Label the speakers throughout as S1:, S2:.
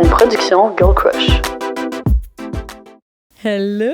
S1: une production Girl Crush.
S2: Hello!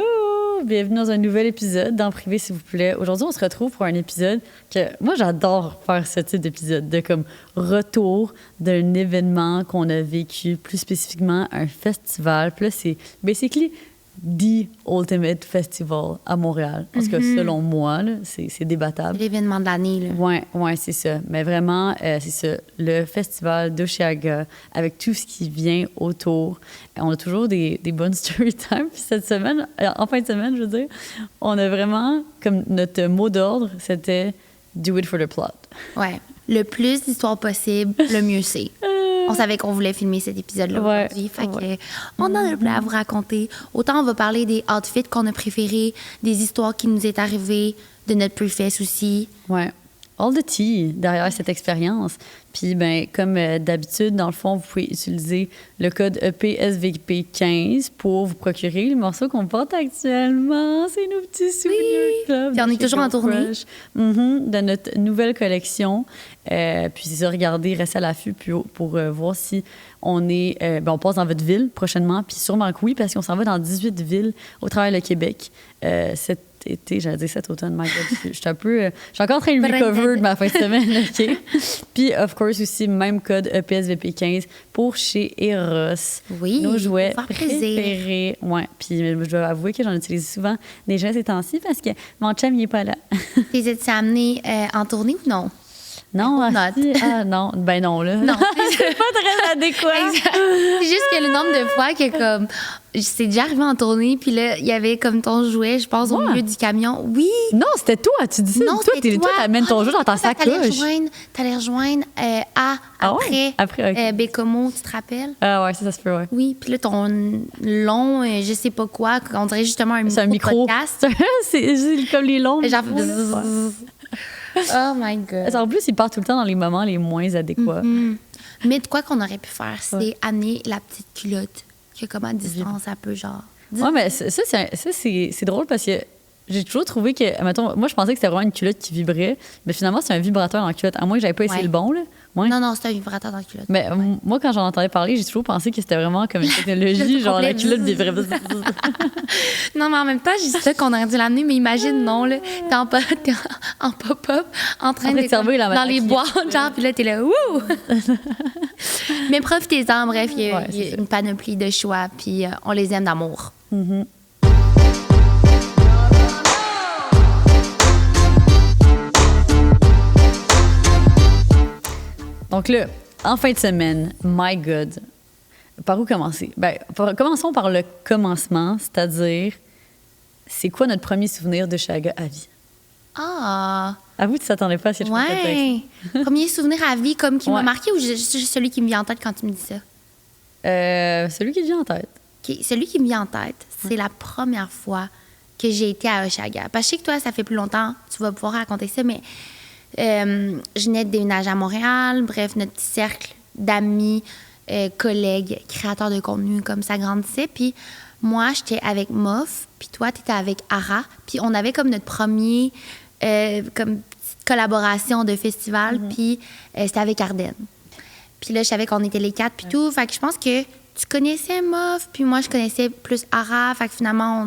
S2: Bienvenue dans un nouvel épisode d'En privé, s'il vous plaît. Aujourd'hui, on se retrouve pour un épisode que moi, j'adore faire ce type d'épisode, de comme retour d'un événement qu'on a vécu, plus spécifiquement un festival. Puis là, c'est basically the ultimate festival à Montréal. Parce que selon moi, là, c'est débattable.
S3: L'événement de l'année, là.
S2: Ouais, c'est ça. Mais vraiment, c'est ça. Le festival d'Oshéaga, avec tout ce qui vient autour. On a toujours des bonnes story time. Puis cette semaine, en fin de semaine, je veux dire, on a vraiment, comme notre mot d'ordre, c'était « do it for the plot ».
S3: Ouais. Le plus d'histoires possible, le mieux c'est. On savait qu'on voulait filmer cet épisode-là aujourd'hui. Fait que on en a plein à vous raconter. Autant on va parler des outfits qu'on a préférés, des histoires qui nous est arrivées, de notre pre-fest aussi.
S2: Ouais. All the tea derrière cette expérience. Puis, ben, comme d'habitude, dans le fond, vous pouvez utiliser le code EPSVP15 pour vous procurer les morceaux qu'on porte actuellement. C'est nos petits souvenirs club.
S3: Puis on est toujours en tournée.
S2: De notre nouvelle collection. Puis, c'est ça, regardez, restez à l'affût pour voir si on est... on passe dans votre ville prochainement. Puis sûrement que oui, parce qu'on s'en va dans 18 villes au travers le Québec cet été, j'allais dire cet automne, my God, je suis un peu... je suis encore en train de recover de ma fin de semaine, OK? Puis, of course, aussi, même code EPSVP15 pour chez Eros.
S3: Oui,
S2: nos jouets
S3: préférés.
S2: préférés. Ouais, puis je dois avouer que j'en utilise souvent déjà ces temps-ci parce que mon chum, il n'est pas là.
S3: T'es été amené en tournée ou non?
S2: Non, non, ben non, là.
S3: Non.
S2: C'est pas très adéquat.
S3: Exact. C'est juste que le nombre de fois que, comme, c'est déjà arrivé en tournée, puis là, il y avait comme ton jouet, je pense, au milieu du camion. Oui!
S2: Non, c'était toi, tu dis ça.
S3: Non,
S2: toi, t'amènes ton jouet dans ta sacoche.
S3: T'allais rejoindre après Bécomo, tu te rappelles?
S2: Ah ouais, ça se peut, ouais.
S3: Oui, puis là, ton long, je sais pas quoi, on dirait justement un micro-podcast.
S2: C'est comme les longs.
S3: Genre, oh my God.
S2: En plus, il part tout le temps dans les moments les moins adéquats.
S3: Mais de quoi qu'on aurait pu faire, c'est amener la petite culotte, qui a comme à distance, un peu genre.
S2: Ouais, mais ça, c'est drôle parce que j'ai toujours trouvé que, mettons, moi, je pensais que c'était vraiment une culotte qui vibrait, mais finalement, c'est un vibrateur dans la culotte. À moins que j'avais pas essayé le bon, là. Ouais.
S3: Non, c'est un vibrateur dans la culotte.
S2: Mais moi, quand j'en entendais parler, j'ai toujours pensé que c'était vraiment comme une technologie, genre la culotte vibrait.
S3: Non, mais en même temps, j'ai dit ça qu'on aurait dû l'amener, mais imagine, non, là, t'es en pop-up, en train de dans les boîtes, genre, puis là, t'es là, wouh! Mais profitez-en, bref, il y a une panoplie de choix, puis on les aime d'amour.
S2: Donc là, en fin de semaine, my God, par où commencer? Ben, commençons par le commencement, c'est-à-dire, c'est quoi notre premier souvenir de Oshéaga à vie?
S3: Ah!
S2: Avoue, tu t'attendais pas à ce que je fasse ça.
S3: Premier souvenir à vie comme qui m'a marqué ou juste celui qui me vient en tête quand tu me dis ça?
S2: Celui qui te vient en tête.
S3: Okay. Celui qui me vient en tête, c'est la première fois que j'ai été à Oshéaga. Parce que je sais que toi, ça fait plus longtemps, tu vas pouvoir raconter ça, mais... je venais de déménager à Montréal. Bref, notre petit cercle d'amis, collègues, créateurs de contenu, comme ça grandissait. Puis moi, j'étais avec Moff, puis toi, t'étais avec Ara. Puis on avait comme notre premier comme petite collaboration de festival, puis c'était avec Ardennes. Puis là, je savais qu'on était les quatre, puis tout. Fait que je pense que tu connaissais Moff, puis moi, je connaissais plus Ara. Fait que finalement,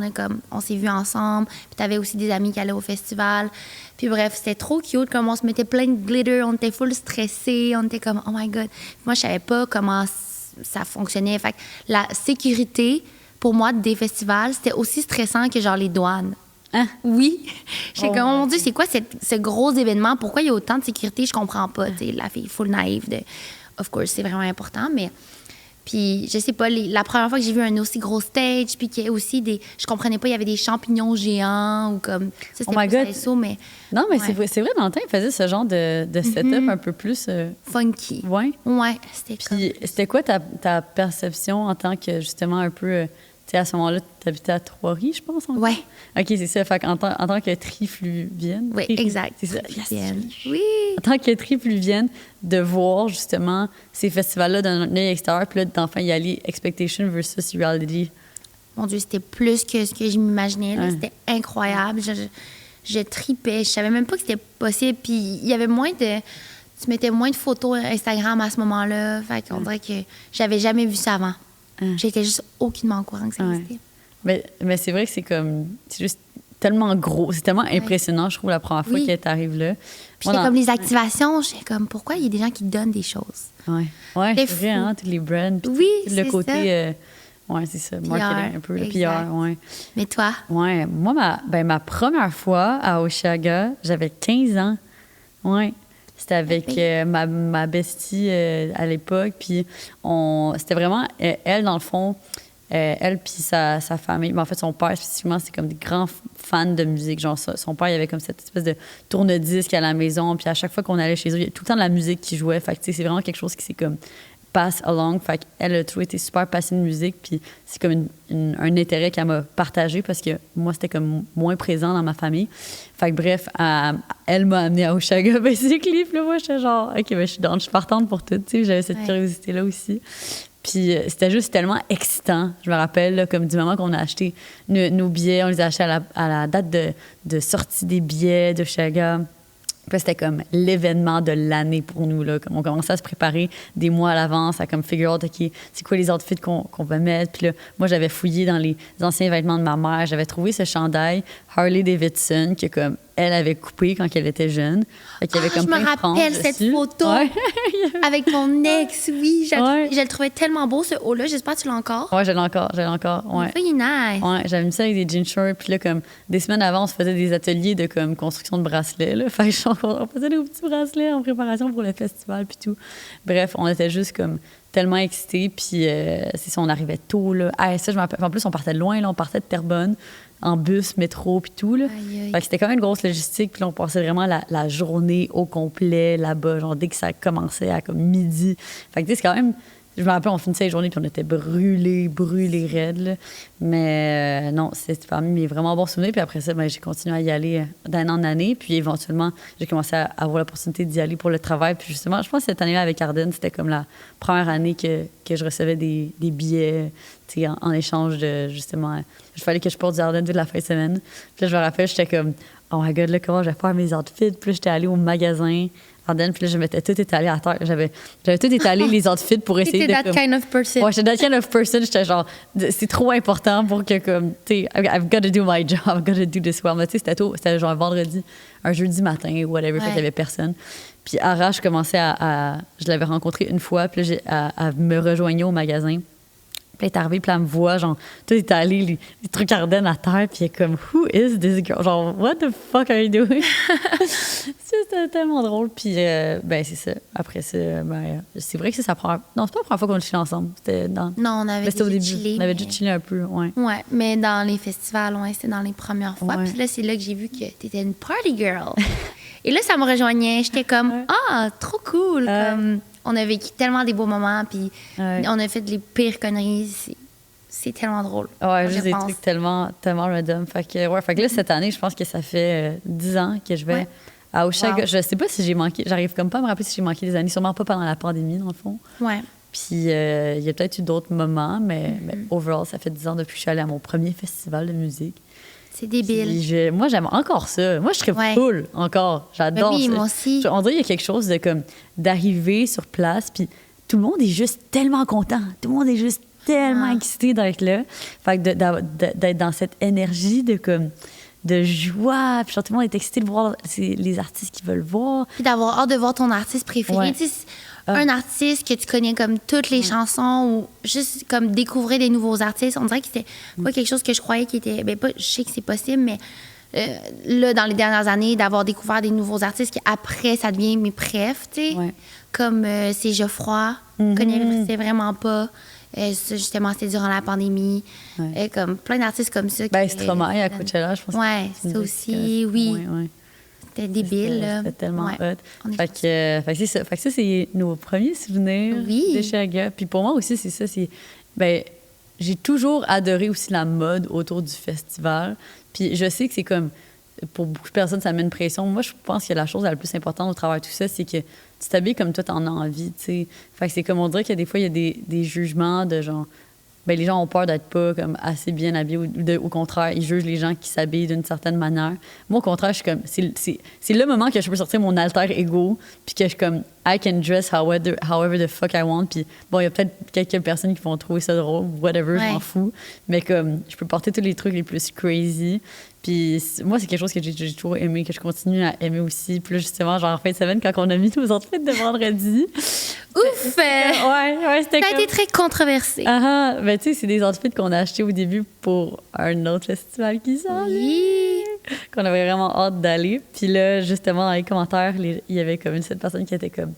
S3: on s'est vus ensemble. Puis t'avais aussi des amis qui allaient au festival. Puis bref, c'était trop cute, comme on se mettait plein de glitter, on était full stressés, on était comme « Oh my God ». Moi, je savais pas comment ça fonctionnait. Fait que la sécurité, pour moi, des festivals, c'était aussi stressant que genre les douanes.
S2: Hein?
S3: Oui. J'étais comme « Oh mon Dieu, c'est quoi ce gros événement? Pourquoi il y a autant de sécurité? Je comprends pas. » Tu sais, la fille full naïve de « Of course, c'est vraiment important, mais... » Puis, je sais pas, la première fois que j'ai vu un aussi gros stage, puis qu'il y a aussi je comprenais pas, il y avait des champignons géants ou comme... Ça, c'était plus SO, mais...
S2: Non, mais c'est vrai, dans le temps, il faisait ce genre de setup un peu plus...
S3: funky.
S2: Ouais.
S3: Ouais, c'était
S2: Puis, c'était quoi ta perception en tant que, justement, un peu... tu sais, à ce moment-là, tu habitais à Trois-Rives, je pense?
S3: Ouais.
S2: OK, c'est ça. Fait en tant que trifluvienne...
S3: Oui, exact.
S2: C'est ça.
S3: Oui.
S2: En tant que trifluvienne, de voir, justement, ces festivals-là d'un œil extérieur, puis là, d'enfin y aller, expectation versus reality.
S3: Mon Dieu, c'était plus que ce que je m'imaginais. Ouais. C'était incroyable. Je tripais. Je savais même pas que c'était possible. Puis il y avait tu mettais moins de photos Instagram à ce moment-là. Fait qu'on dirait que j'avais jamais vu ça avant. J'étais juste aucunement au courant que ça
S2: Ouais.
S3: existait.
S2: Mais c'est vrai que c'est juste tellement gros, c'est tellement impressionnant, je trouve, la première fois
S3: Oui.
S2: qu'elle t'arrive là.
S3: Puis
S2: Moi,
S3: j'étais
S2: dans-
S3: comme les activations, j'étais comme, pourquoi il y a des gens qui donnent des choses?
S2: Ouais, ouais,
S3: C'est
S2: c'est vrai,
S3: fou.
S2: hein, tous les brands. puis
S3: Oui,
S2: tout le
S3: c'est
S2: côté.
S3: ça.
S2: Ouais, c'est ça, marketing un peu, le
S3: exact.
S2: PR, ouais.
S3: Mais toi?
S2: Ouais, moi, ma première fois à Oshaga, j'avais 15 ans. Ouais. C'était avec ma bestie à l'époque. Puis c'était vraiment elle, dans le fond, elle puis sa famille. Mais en fait, son père, spécifiquement, c'est comme des grands fans de musique. Genre, son père, il avait comme cette espèce de tourne-disque à la maison. Puis à chaque fois qu'on allait chez eux, il y a tout le temps de la musique qui jouait. Fait que, tu sais, c'est vraiment quelque chose qui s'est comme pass along. Fait qu'elle a toujours été super passionnée de musique. Puis c'est comme un intérêt qu'elle m'a partagé parce que moi, c'était comme moins présent dans ma famille. Fait que bref, elle m'a amenée à Oshaga, basically. Puis là, moi, j'étais genre, OK, ben, je suis partante pour tout. Tu sais, j'avais cette curiosité-là aussi. Puis c'était juste tellement excitant. Je me rappelle, là, comme du moment qu'on a acheté nos billets, on les a achetés à la date de sortie des billets d'Oshaga. Puis là, c'était comme l'événement de l'année pour nous. Là. Comme on commençait à se préparer des mois à l'avance, à comme figure out, OK, c'est quoi les outfits qu'on va mettre. Puis là, moi, j'avais fouillé dans les anciens vêtements de ma mère. J'avais trouvé ce chandail Harley Davidson que comme elle avait coupé quand elle était jeune. Fait qu'il y avait comme
S3: Je
S2: plein
S3: me
S2: de franges
S3: rappelle cette
S2: dessus.
S3: photo
S2: Ouais.
S3: avec ton ex, oui.
S2: Ouais.
S3: Je le trouvais tellement beau, ce haut-là. J'espère que tu l'as encore.
S2: Ouais, je l'ai encore. Ouais.
S3: Il est nice.
S2: Ouais, j'avais mis ça avec des jean shorts. Puis là, comme des semaines avant, on se faisait des ateliers de comme construction de bracelets. Là. Fait que on faisait des petits bracelets en préparation pour le festival puis tout. Bref, on était juste comme tellement excités. Puis c'est ça, on arrivait tôt. Là. Ah, ça, je me rappelle. En plus, on partait de loin. Là. On partait de Terrebonne en bus, métro puis tout. Là.
S3: Aïe, aïe.
S2: Fait que c'était quand même une grosse logistique. Puis là, on passait vraiment la journée au complet là-bas. Genre dès que ça commençait à comme midi. Fait que tu sais, c'est quand même... Je me rappelle, on finissait les journées puis on était brûlés raides. Là. Mais non, c'est parmi mes vraiment bons souvenirs. Puis après ça, ben, j'ai continué à y aller d'année en année. Puis éventuellement, j'ai commencé à avoir l'opportunité d'y aller pour le travail. Puis justement, je pense que cette année-là avec Arden, c'était comme la première année que je recevais des billets tu sais, en échange de, justement, il fallait que je porte du Arden toute la fin de semaine. Puis là, je me rappelle, j'étais comme, oh my God, là, comment je vais faire mes outfits? Puis là, j'étais allée au magasin Arden, puis là, je m'étais tout étalée à terre. J'avais tout étalé les outfits pour essayer
S3: T'étais
S2: de...
S3: that
S2: comme-
S3: kind of person.
S2: Ouais, j'étais that kind of person. J'étais genre, c'est trop important pour que, comme, tu sais, I've got to do my job, I've got to do this well. Mais tu sais, c'était genre un vendredi, un jeudi matin ou whatever, fait qu'il y avait personne. Puis Ara, je commençais je l'avais rencontrée une fois, puis là, elle me rejoignait au magasin. Puis elle est arrivée, puis elle me voit, genre, tout est allé, les trucs Ardennes à terre, puis elle est comme, who is this girl? Genre, what the fuck are you doing? C'était tellement drôle. Puis, ben, c'est ça. Après ça, ben, c'est vrai que c'est non, c'est pas la première fois qu'on chillait ensemble. C'était dans.
S3: Non, on
S2: Mais
S3: avait
S2: c'était au
S3: déjà
S2: début.
S3: chillé,
S2: On avait
S3: mais-
S2: déjà chillé un peu, ouais.
S3: Ouais, mais dans les festivals, ouais, c'était dans les premières fois.
S2: Ouais.
S3: Puis là, c'est là que j'ai vu que t'étais une party girl. Et là, ça me rejoignait. J'étais comme, ah, trop cool. Comme, on a vécu tellement des beaux moments, puis
S2: Ouais.
S3: on a fait les pires conneries. C'est tellement drôle.
S2: Ouais,
S3: je
S2: juste des
S3: pense.
S2: trucs tellement random. Fait que là, cette année, je pense que ça fait 10 ans que je vais
S3: Ouais.
S2: à Oshaga.
S3: Wow.
S2: Je sais pas si j'ai manqué. J'arrive comme pas à me rappeler si j'ai manqué des années. Sûrement pas pendant la pandémie, dans le fond.
S3: Ouais.
S2: Puis il y a peut-être eu d'autres moments, mais overall, ça fait 10 ans depuis que je suis allée à mon premier festival de musique.
S3: C'est débile.
S2: Puis moi, j'aime encore ça. Moi, je serais
S3: Ouais.
S2: full encore. J'adore
S3: Ben oui,
S2: ça.
S3: moi aussi.
S2: On dirait qu'il y a quelque chose de comme d'arriver sur place, puis tout le monde est juste tellement content. Tout le monde est juste tellement excité d'être là. Fait que d'être dans cette énergie de joie. Puis genre, tout le monde est excité de voir les artistes qu'ils veulent voir.
S3: Puis d'avoir hâte de voir ton artiste préféré.
S2: Ouais.
S3: Tu sais, un artiste que tu connais comme toutes les chansons ou juste comme découvrir des nouveaux artistes. On dirait que c'était pas quelque chose que je croyais qui était... Ben, pas, je sais que c'est possible, mais là, dans les dernières années, d'avoir découvert des nouveaux artistes qui, après, ça devient mes préfs, tu sais.
S2: Ouais.
S3: Comme c'est Geoffroy, connaissais vraiment pas. Ça, justement, c'était durant la pandémie. Comme plein d'artistes comme ça.
S2: Ben,
S3: qui-
S2: Stromae à Coachella, je pense.
S3: Ouais,
S2: que tu me
S3: ça
S2: dis
S3: aussi,
S2: que-
S3: oui.
S2: Ouais.
S3: C'était débile. là.
S2: C'était tellement
S3: Ouais.
S2: hot.
S3: On est
S2: Fait que c'est ça. Fait que ça, c'est nos premiers souvenirs
S3: Oui.
S2: de Oshaga. Puis pour moi aussi, c'est ça. Ben, j'ai toujours adoré aussi la mode autour du festival. Puis je sais que c'est comme, pour beaucoup de personnes, ça met une pression. Moi, je pense que la chose la plus importante au travers de tout ça, c'est que tu t'habilles comme toi, t'en as envie, tu sais. Fait que c'est comme, on dirait qu'il y a des fois, il y a des jugements de genre, ben, les gens ont peur d'être pas comme assez bien habillés au contraire, ils jugent les gens qui s'habillent d'une certaine manière. Moi, au contraire, je suis comme, c'est le moment que je peux sortir mon alter ego, puis que je suis comme, I can dress however the fuck I want. Puis bon, il y a peut-être quelques personnes qui vont trouver ça drôle, whatever, je m'en fous. Mais comme, je peux porter tous les trucs les plus crazy. Puis moi, c'est quelque chose que j'ai toujours aimé, que je continue à aimer aussi. Puis là, justement, genre en fin de semaine, quand on a mis nos outfits de vendredi.
S3: Ouf!
S2: Ouais, c'était
S3: Ça a été très controversé.
S2: Ben tu sais, c'est des outfits qu'on a achetés au début pour un autre festival qui sort.
S3: Oui.
S2: Qu'on avait vraiment hâte d'aller. Puis là, justement, dans les commentaires, il y avait comme une seule personne qui était comme,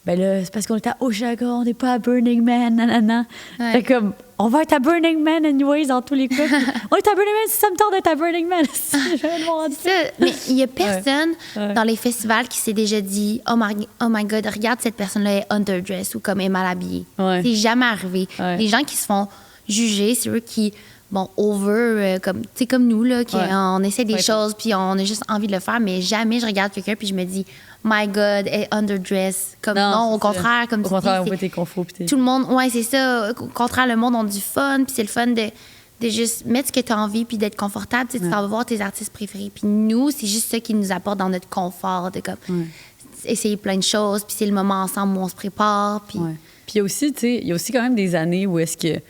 S2: ben là, c'est parce qu'on était à Oshaga, on n'est pas à Burning Man, nanana.
S3: Ouais.
S2: Fait comme, on va être à Burning Man anyways, dans tous les cas. On est à Burning Man, si ça me tente d'être à Burning Man. Je vais le voir.
S3: C'est ça. Mais il y a personne dans les festivals qui s'est déjà dit oh my God, regarde, cette personne-là est underdressed ou comme est mal habillée.
S2: Ouais.
S3: C'est jamais arrivé.
S2: Ouais.
S3: Les gens qui se font juger, c'est eux qui, bon, comme, tu sais, comme nous, là, on essaie des choses puis on a juste envie de le faire, mais jamais je regarde quelqu'un puis je me dis my God, elle est underdressed. Comme non, au contraire, comme
S2: au
S3: tu
S2: contraire,
S3: dis.
S2: on t'es confort.
S3: Tout le monde, ouais, c'est ça. Au contraire, le monde a du fun puis c'est le fun de juste mettre ce que tu as envie puis d'être confortable. Tu sais, tu vas voir tes artistes préférés. Puis nous, c'est juste ça qui nous apporte dans notre confort, de comme essayer plein de choses. Puis c'est le moment ensemble où on se prépare. Puis
S2: il y a aussi, tu sais, il y a aussi quand même des années où est-ce que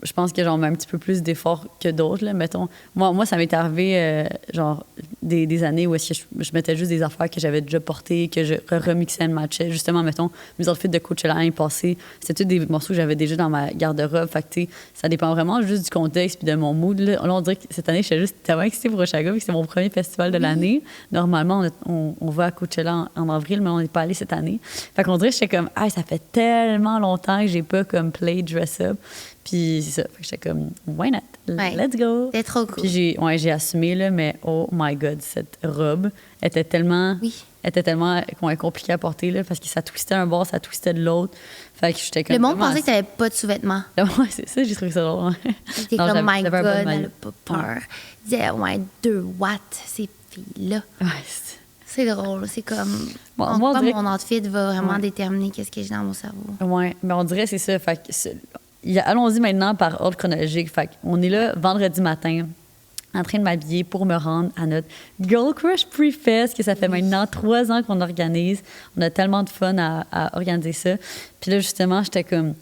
S2: je pense que j'en mets un petit peu plus d'efforts que d'autres, là, mettons. Moi, ça m'est arrivé, genre, des années où est-ce que je mettais juste des affaires que j'avais déjà portées, que je remixais et matchais. Justement, mettons, mes outfits de Coachella l'année passée, c'était tous des morceaux que j'avais déjà dans ma garde-robe. Fait que, tu sais, ça dépend vraiment juste du contexte puis de mon mood. Là, on dirait que cette année, j'étais juste tellement excitée pour Oshaga, puis c'est mon premier festival de l'année. Normalement, on va à Coachella en avril, mais on n'est pas allé cette année. Fait qu'on dirait que j'étais comme, ça fait tellement longtemps que j'ai pas comme play dress-up. Puis c'est ça. Fait que j'étais comme, why not? Let's go.
S3: C'est trop cool.
S2: Puis j'ai assumé, là, mais oh my God, cette robe était tellement compliquée à porter, là, parce que ça twistait un bord, ça twistait de l'autre. Fait que j'étais comme.
S3: Le monde pensait que t'avais pas de sous-vêtements.
S2: Ouais, c'est ça, j'ai trouvé ça drôle.
S3: J'étais comme, my God, elle a pas peur. Il disait, 2 watts, ces filles-là.
S2: Ouais,
S3: c'est drôle. C'est comme.
S2: Bon,
S3: moi, mon outfit va vraiment déterminer qu'est-ce que j'ai dans mon cerveau.
S2: Ouais, mais on dirait c'est ça. Fait que allons-y maintenant par ordre chronologique. Fait on est là vendredi matin, en train de m'habiller pour me rendre à notre Girl Crush Pre-Fest, que ça fait maintenant 3 ans qu'on organise. On a tellement de fun à organiser ça. Puis là, justement, j'étais comme...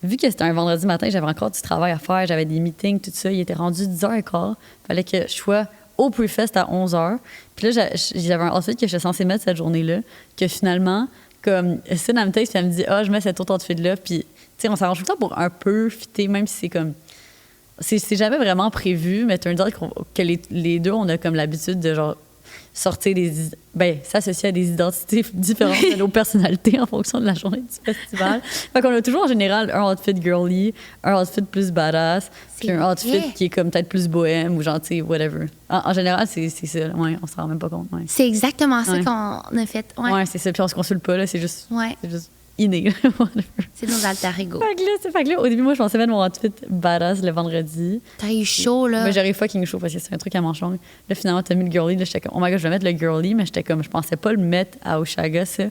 S2: Vu que c'était un vendredi matin, j'avais encore du travail à faire, j'avais des meetings, tout ça. Il était rendu 10h15. Il fallait que je sois au Pre-Fest à 11h. Puis là, j'avais un outfit que j'étais censée mettre cette journée-là, que finalement, comme, Céline, elle me texte, puis elle me dit « Ah, je mets cet autre outfit-là. » Puis on s'arrange tout le temps pour un peu fitter, même si c'est comme... C'est jamais vraiment prévu, mais tu veux dire que les deux, on a comme l'habitude de genre sortir s'associer à des identités différentes de nos personnalités en fonction de la journée du festival. Fait qu'on a toujours en général un outfit girly, un outfit plus badass, puis un outfit qui est comme peut-être plus bohème ou gentil, whatever. En général, c'est ça. Ouais, on s'en rend même pas compte. Ouais.
S3: C'est exactement ça qu'on a fait.
S2: Ouais, c'est ça. Puis on se consulte pas, là. C'est juste inné.
S3: C'est nos alter ego.
S2: Fait que là, au début, moi, je pensais mettre mon outfit badass le vendredi.
S3: T'as eu chaud, là.
S2: Mais j'aurais fucking chaud parce que c'est un truc à manches longues. Là, finalement, t'as mis le girly. Là, j'étais comme, oh my God, je vais mettre le girly, mais j'étais comme, je pensais pas le mettre à Oshaga, ça.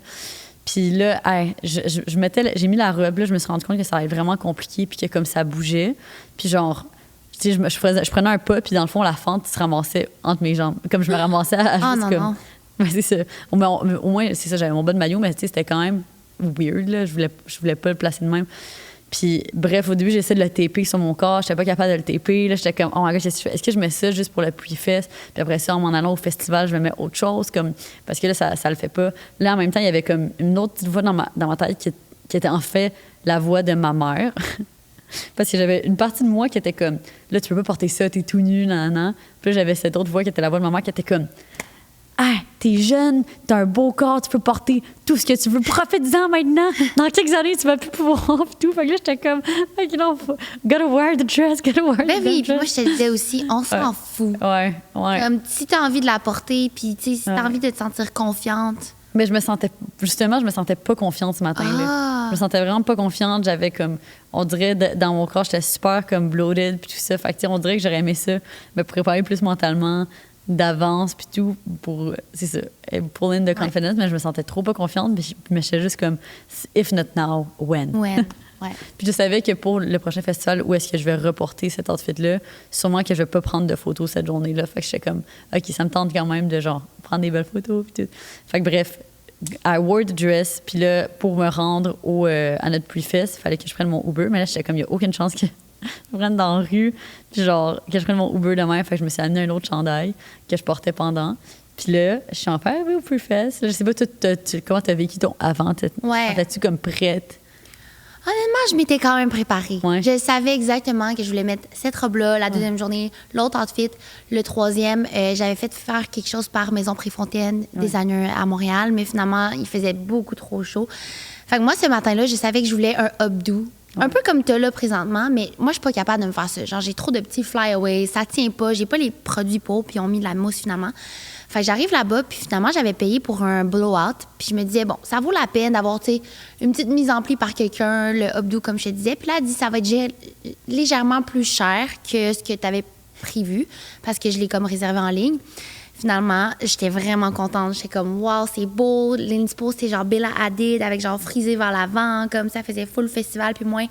S2: Puis là, j'ai mis la robe, là, je me suis rendu compte que ça allait être vraiment compliqué, puis que comme ça bougeait. Puis genre, tu sais, je prenais un pas, puis dans le fond, la fente se ramassait entre mes jambes. Comme je me ramassais à juste comme. Non. C'est ça. Au moins, c'est ça, j'avais mon bas de maillot, mais tu sais, c'était quand même weird, là. Je voulais pas le placer de même. Puis, bref, au début, j'essayais de le taper sur mon corps. J'étais pas capable de le taper. Là, j'étais comme, oh my God, est-ce que je mets ça juste pour le pre-fest? Puis après ça, en m'en allant au festival, je vais mettre autre chose. Comme, parce que là, ça le fait pas. Là, en même temps, il y avait comme une autre petite voix dans ma tête qui était en fait la voix de ma mère. Parce que j'avais une partie de moi qui était comme, là, tu peux pas porter ça, t'es tout nu, nanana. Puis là, j'avais cette autre voix qui était la voix de ma mère qui était comme, t'es jeune, t'as un beau corps, tu peux porter tout ce que tu veux. Profite-en maintenant. Dans quelques années, tu vas plus pouvoir puis tout. Fait que là, j'étais comme, OK, non, gotta wear the dress, gotta wear the dress.
S3: Oui, puis moi, je te disais aussi, on s'en fout.
S2: Ouais.
S3: Comme si t'as envie de la porter, puis tu sais, si t'as envie de te sentir confiante.
S2: Mais je me sentais pas confiante ce matin-là. Je me sentais vraiment pas confiante. J'avais comme, on dirait, dans mon corps, j'étais super comme bloated puis tout ça. Fait que, on dirait que j'aurais aimé ça, me préparer plus mentalement, d'avance puis tout pour, c'est ça, pull in the confidence, mais je me sentais trop pas confiante, mais j'étais juste comme, if not now, when?
S3: Ouais.
S2: Puis je savais que pour le prochain festival, où est-ce que je vais reporter cet outfit-là, sûrement que je vais pas prendre de photos cette journée-là. Fait que j'étais comme, OK, ça me tente quand même de genre prendre des belles photos puis tout. Fait que bref, I wore the dress, puis là, pour me rendre à notre pre-fest, il fallait que je prenne mon Uber, mais là, j'étais comme, il n'y a aucune chance que je prenne dans la rue, puis genre, que je prenne mon Uber demain. Fait que je me suis amené un autre chandail que je portais pendant. Puis là, je suis en fait arrivée au pre-fest. Je sais pas, comment t'as vécu ton avant? Étais-tu comme prête?
S3: Honnêtement, je m'étais quand même préparée.
S2: Ouais.
S3: Je savais exactement que je voulais mettre cette robe-là, la deuxième journée, l'autre outfit, le troisième. J'avais fait faire quelque chose par Maison Préfontaine, designer à Montréal, mais finalement, il faisait beaucoup trop chaud. Fait que moi, ce matin-là, je savais que je voulais un updo. Un peu comme tu as là présentement, mais moi, je suis pas capable de me faire ça. Genre, j'ai trop de petits fly-away, ça tient pas, j'ai pas les produits pour, puis ils ont mis de la mousse finalement. Fait que j'arrive là-bas, puis finalement, j'avais payé pour un blowout. Puis je me disais, bon, ça vaut la peine d'avoir, tu sais, une petite mise en pli par quelqu'un, le updo, comme je te disais. Puis là, elle dit, ça va être légèrement plus cher que ce que tu avais prévu, parce que je l'ai comme réservé en ligne. Finalement, j'étais vraiment contente. J'étais comme, wow, c'est beau. L'inspo, c'était genre Bella Hadid avec genre frisé vers l'avant, comme ça faisait full festival, puis moins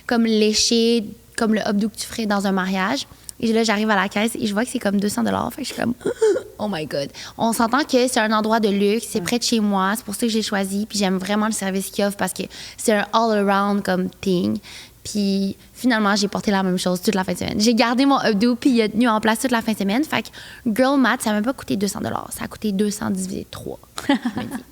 S3: comme léché, comme le updo que tu ferais dans un mariage. Et là, j'arrive à la caisse et je vois que c'est comme 200 $. Fait que je suis comme, oh my God. On s'entend que c'est un endroit de luxe, c'est près de chez moi, c'est pour ça que j'ai choisi. Puis j'aime vraiment le service qu'il offre parce que c'est un all-around comme thing. Puis finalement, j'ai porté la même chose toute la fin de semaine. J'ai gardé mon updo puis il a tenu en place toute la fin de semaine. Fait que Girl Math, ça m'a pas coûté 200 $. Ça a coûté 200 divisé 3, je me dis.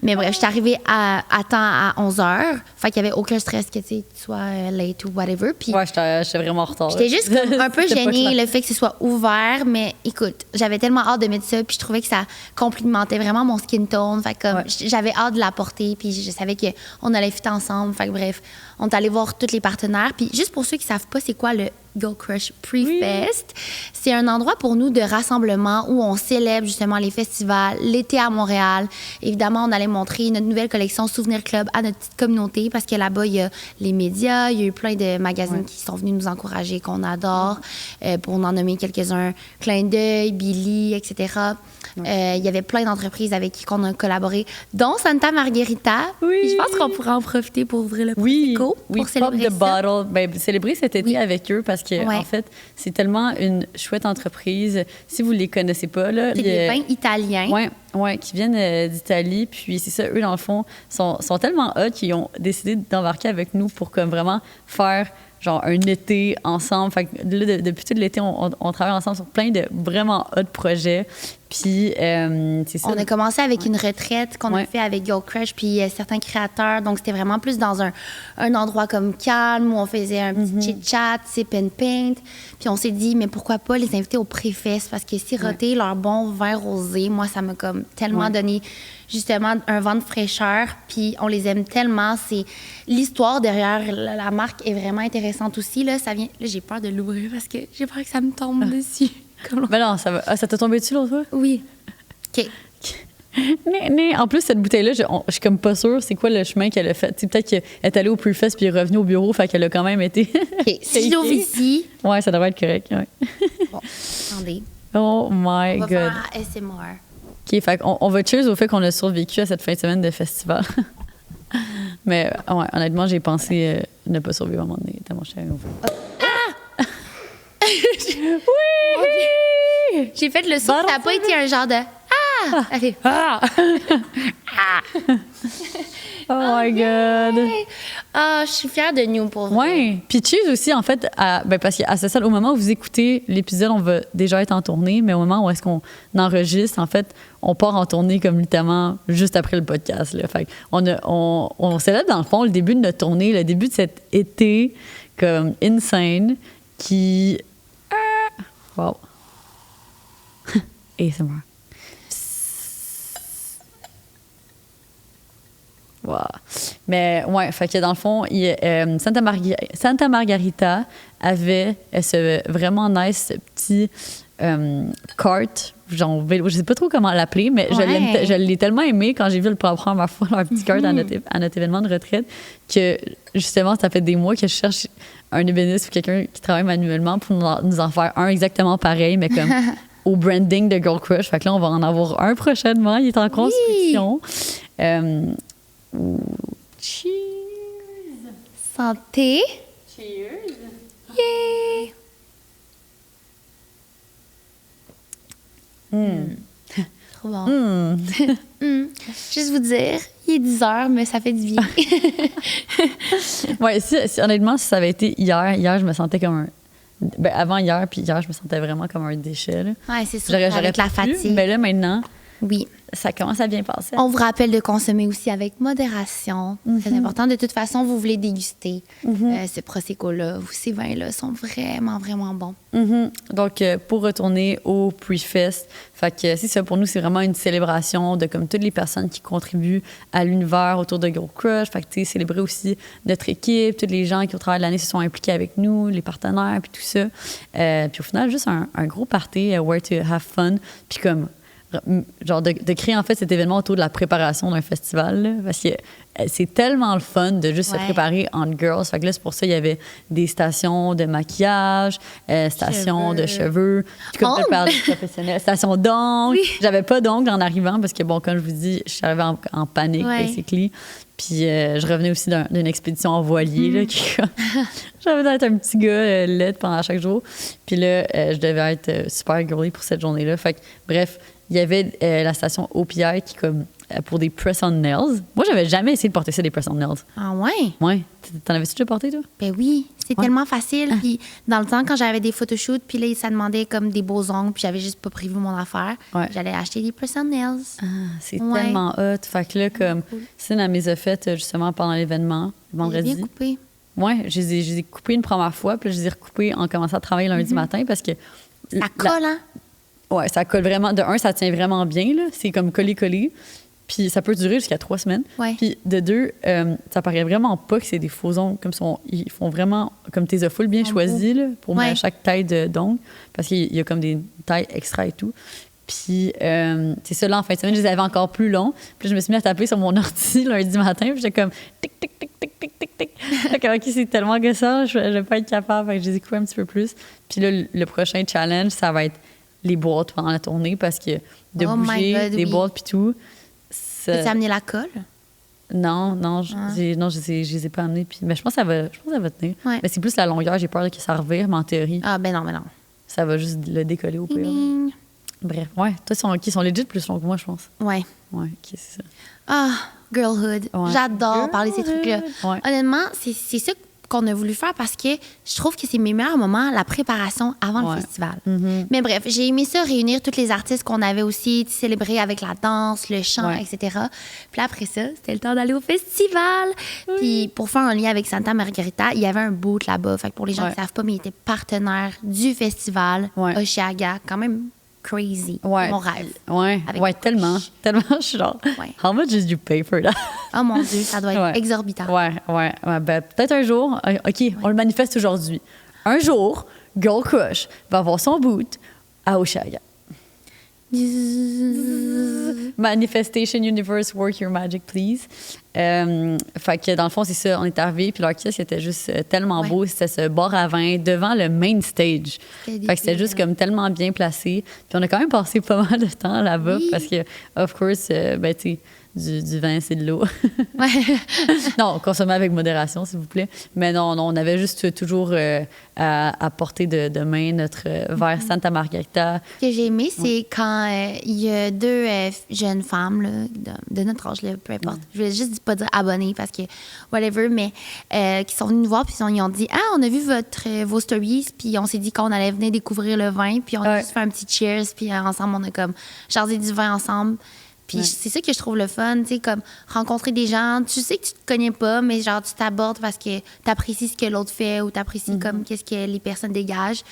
S3: Mais bref, je suis arrivée à temps à 11h. Fait qu'il n'y avait aucun stress que tu sois late ou whatever. Puis
S2: Ouais, j'étais vraiment en retard.
S3: j'étais juste comme un peu
S2: C'était pas
S3: gênée
S2: clair.
S3: le fait que ce soit ouvert. Mais écoute, j'avais tellement hâte de mettre ça. Puis je trouvais que ça complimentait vraiment mon skin tone. Fait que comme, j'avais hâte de la porter. Puis je savais qu'on allait fitter ensemble. Fait que bref, on est allé voir tous les partenaires. Puis juste pour ceux qui ne savent pas c'est quoi le Girl Crush Pre-Fest, c'est un endroit pour nous de rassemblement où on célèbre justement les festivals, l'été à Montréal. Évidemment, on allait montrer notre nouvelle collection Souvenir Club à notre petite communauté parce que là-bas, il y a les médias, il y a eu plein de magazines qui sont venus nous encourager, qu'on adore, pour en nommer quelques-uns. Clin d'œil, Billy, etc. Il y avait plein d'entreprises avec qui on a collaboré, dont Santa Margherita.
S2: Oui.
S3: Puis je pense qu'on pourrait en profiter pour ouvrir le
S2: Oui,
S3: Prosecco
S2: oui,
S3: pour célébrer
S2: Pop the
S3: ça.
S2: Bottle. Ben, célébrer cet été avec eux parce que
S3: Ouais.
S2: en fait, c'est tellement une chouette entreprise. Si vous les connaissez pas là,
S3: C'est des vins italiens.
S2: Ouais, qui viennent d'Italie. Puis c'est ça, eux dans le fond sont tellement hot qu'ils ont décidé d'embarquer avec nous pour comme vraiment faire genre un été ensemble. Fait que là, depuis tout l'été, on travaille ensemble sur plein de vraiment hot projets. Puis c'est ça.
S3: On a commencé avec une retraite qu'on a fait avec Girl Crush puis certains créateurs. Donc, c'était vraiment plus dans un endroit comme calme où on faisait un petit chit-chat, sip and paint. Puis on s'est dit, mais pourquoi pas les inviter au pré-fest? Parce que siroter leur bon vin rosé, moi, ça m'a comme tellement donné justement un vent de fraîcheur. Puis on les aime tellement. C'est l'histoire derrière la marque est vraiment intéressante aussi. Là, ça vient... Là, j'ai peur de l'ouvrir parce que j'ai peur que ça me tombe dessus.
S2: Ben non, ça va. Ah, ça t'a tombé dessus l'autre fois?
S3: Oui. OK.
S2: Mais en plus, cette bouteille-là, je suis comme pas sûre c'est quoi le chemin qu'elle a fait. T'sais, peut-être qu'elle est allée au pre-fest puis elle est revenue au bureau, fait qu'elle a quand même été.
S3: OK. Si je l'ouvre ici...
S2: Ouais, ça devrait être correct. Ouais.
S3: Bon, attendez.
S2: Oh my
S3: On va
S2: God.
S3: faire un ASMR.
S2: OK, fait qu'on va cheers au fait qu'on a survécu à cette fin de semaine de festival. Mais ouais, honnêtement, j'ai pensé ne pas survivre à un moment donné. Tellement cher. Oui!
S3: J'ai fait le son, ça n'a pas été un genre de Ah! Ça fait Ah!
S2: Oh my God!
S3: Ah, je suis fière de nous pour vrai.
S2: Ouais. Puis cheers aussi, en fait, parce qu'à ce stade, au moment où vous écoutez l'épisode, on va déjà être en tournée, mais au moment où est-ce qu'on enregistre, en fait, on part en tournée comme littéralement juste après le podcast. Là. Fait on célèbre dans le fond le début de notre tournée, le début de cet été comme insane qui... Wow. ASMR. Wow. Mais ouais, fait que dans le fond, Santa Margherita avait ce vraiment nice petit cart, genre, je sais pas trop comment l'appeler, mais je l'ai tellement aimé quand j'ai vu pour la première fois leur petit cart à notre événement de retraite que justement, ça fait des mois que je cherche un ébéniste ou quelqu'un qui travaille manuellement pour nous en faire un exactement pareil, mais comme au branding de Girl Crush. Fait que là, on va en avoir un prochainement. Il est en construction. Cheers!
S3: Santé.
S2: Cheers!
S3: Yeah! Trop bon. Juste vous dire, il est 10 heures, mais ça fait du bien.
S2: Ouais, honnêtement, si ça avait été hier, je me sentais comme un... Ben, avant hier, puis hier, je me sentais vraiment comme un déchet. Là.
S3: Ouais, c'est sûr,
S2: J'aurais
S3: avec la
S2: pas pu,
S3: fatigue.
S2: mais là, maintenant,
S3: Oui.
S2: ça commence à bien passer.
S3: On vous rappelle de consommer aussi avec modération. C'est important. De toute façon, vous voulez déguster ce Prosecco-là ou ces vins-là sont vraiment, vraiment bons.
S2: Donc, pour retourner au Pre-Fest, fait que c'est ça, pour nous, c'est vraiment une célébration de comme toutes les personnes qui contribuent à l'univers autour de Girl Crush. Fait que, tu sais, célébrer aussi notre équipe, tous les gens qui, au travers de l'année, se sont impliqués avec nous, les partenaires, puis tout ça. Puis au final, juste un gros party, where to have fun, puis comme genre de créer en fait cet événement autour de la préparation d'un festival là, parce que c'est tellement le fun de juste se préparer en girls. Fait que là, c'est pour ça il y avait des stations de maquillage, stations de cheveux, puis comme tu parles de professionnels, stations d'ongles. Oui. J'avais pas d'ongles en arrivant parce que bon, comme je vous dis, je suis arrivée en panique basically. Puis je revenais aussi d'une expédition en voilier là, j'avais d'être un petit gars laid pendant chaque jour. Puis là, je devais être super girly pour cette journée-là. Fait que bref, il y avait la station OPI qui, comme, pour des press-on nails. Moi, j'avais jamais essayé de porter ça, des press-on nails.
S3: Ah ouais?
S2: Ouais. T'en avais-tu déjà porté, toi?
S3: Ben oui, c'est tellement facile. Puis dans le temps, quand j'avais des photoshoots, puis là, ça demandait comme des beaux ongles, puis j'avais juste pas prévu mon affaire, j'allais acheter des press-on nails.
S2: Ah, c'est tellement hot. Fait que là, comme, c'est elle les a faites justement pendant l'événement, vendredi.
S3: Bien coupé.
S2: Ouais, je les ai coupées une première fois, puis là, je les ai recoupées en commençant à travailler lundi matin parce que...
S3: Ça colle, hein?
S2: Ouais, ça colle vraiment. De un, ça tient vraiment bien, là. C'est comme collé-collé. Puis ça peut durer jusqu'à 3 semaines.
S3: Ouais.
S2: Puis de deux, ça paraît vraiment pas que c'est des faux ongles. Comme ils font vraiment comme tes full bien choisis là, pour chaque taille d'ongles. Parce qu'il y a comme des tailles extra et tout. Puis c'est ça, là, en fin de semaine, je les avais encore plus longs. Puis je me suis mis à taper sur mon ordi lundi matin. Puis j'étais comme tic, tic, tic, tic, tic, tic, tic. OK, c'est tellement gossant, je vais pas être capable. Fait que je les ai coupés un petit peu plus. Puis là, le prochain challenge, ça va être les boîtes pendant la tournée parce que de bouger des boîtes puis tout.
S3: Peux-tu amener la colle?
S2: Non, je les ai pas amenés. Puis, mais je pense que ça va tenir.
S3: Ouais.
S2: Mais c'est plus la longueur, j'ai peur que ça revire, mais en théorie.
S3: Ah, ben non.
S2: Ça va juste le décoller au pire. Bref, ouais. Toi, ils sont legit plus longs que moi, je pense.
S3: Ouais.
S2: Ouais, OK, c'est ça.
S3: Ah, girlhood. Ouais. J'adore parler de ces trucs-là.
S2: Ouais.
S3: Honnêtement, c'est ça qu'on a voulu faire parce que je trouve que c'est mes meilleurs moments, la préparation avant le festival. Mais bref, j'ai aimé ça, réunir tous les artistes qu'on avait aussi célébrés avec la danse, le chant, etc. Puis après ça, c'était le temps d'aller au festival. Puis pour faire un lien avec Santa Margherita, il y avait un boot là-bas. Fait que pour les gens qui ne savent pas, mais il était partenaire du festival Osheaga, quand même crazy. Mon rêve.
S2: Ouais, tellement. Tellement, je suis genre, how much did you pay for that?
S3: Oh mon Dieu, ça doit être exorbitant.
S2: Ouais. Ben, peut-être un jour, OK, on le manifeste aujourd'hui. Un jour, Girl Crush va avoir son boot à Osheaga. Manifestation Universe, work your magic, please. Fait que dans le fond, c'est ça, on est arrivé, puis l'orchestre était juste tellement beau. C'était ce bar à vin devant le main stage. Fait que c'était juste comme tellement bien placé. Puis on a quand même passé pas mal de temps là-bas parce que, of course, ben, tu sais, du vin, c'est de l'eau. Non, consommez avec modération, s'il vous plaît. Mais non, on avait juste toujours à portée de main notre verre Santa Margherita.
S3: Ce que j'ai aimé, c'est quand il y a deux jeunes femmes là, de notre âge, là, peu importe. Je vais juste pas dire abonnées parce que whatever, mais qui sont venues nous voir puis ils ont dit « Ah, on a vu vos stories, puis on s'est dit qu'on allait venir découvrir le vin, puis on a juste fait un petit cheers, puis ensemble, on a comme jasé du vin ensemble. » Puis c'est ça que je trouve le fun, tu sais, comme rencontrer des gens, tu sais que tu te connais pas, mais genre tu t'abordes parce que tu apprécies ce que l'autre fait ou tu apprécies comme qu'est-ce que les personnes dégagent.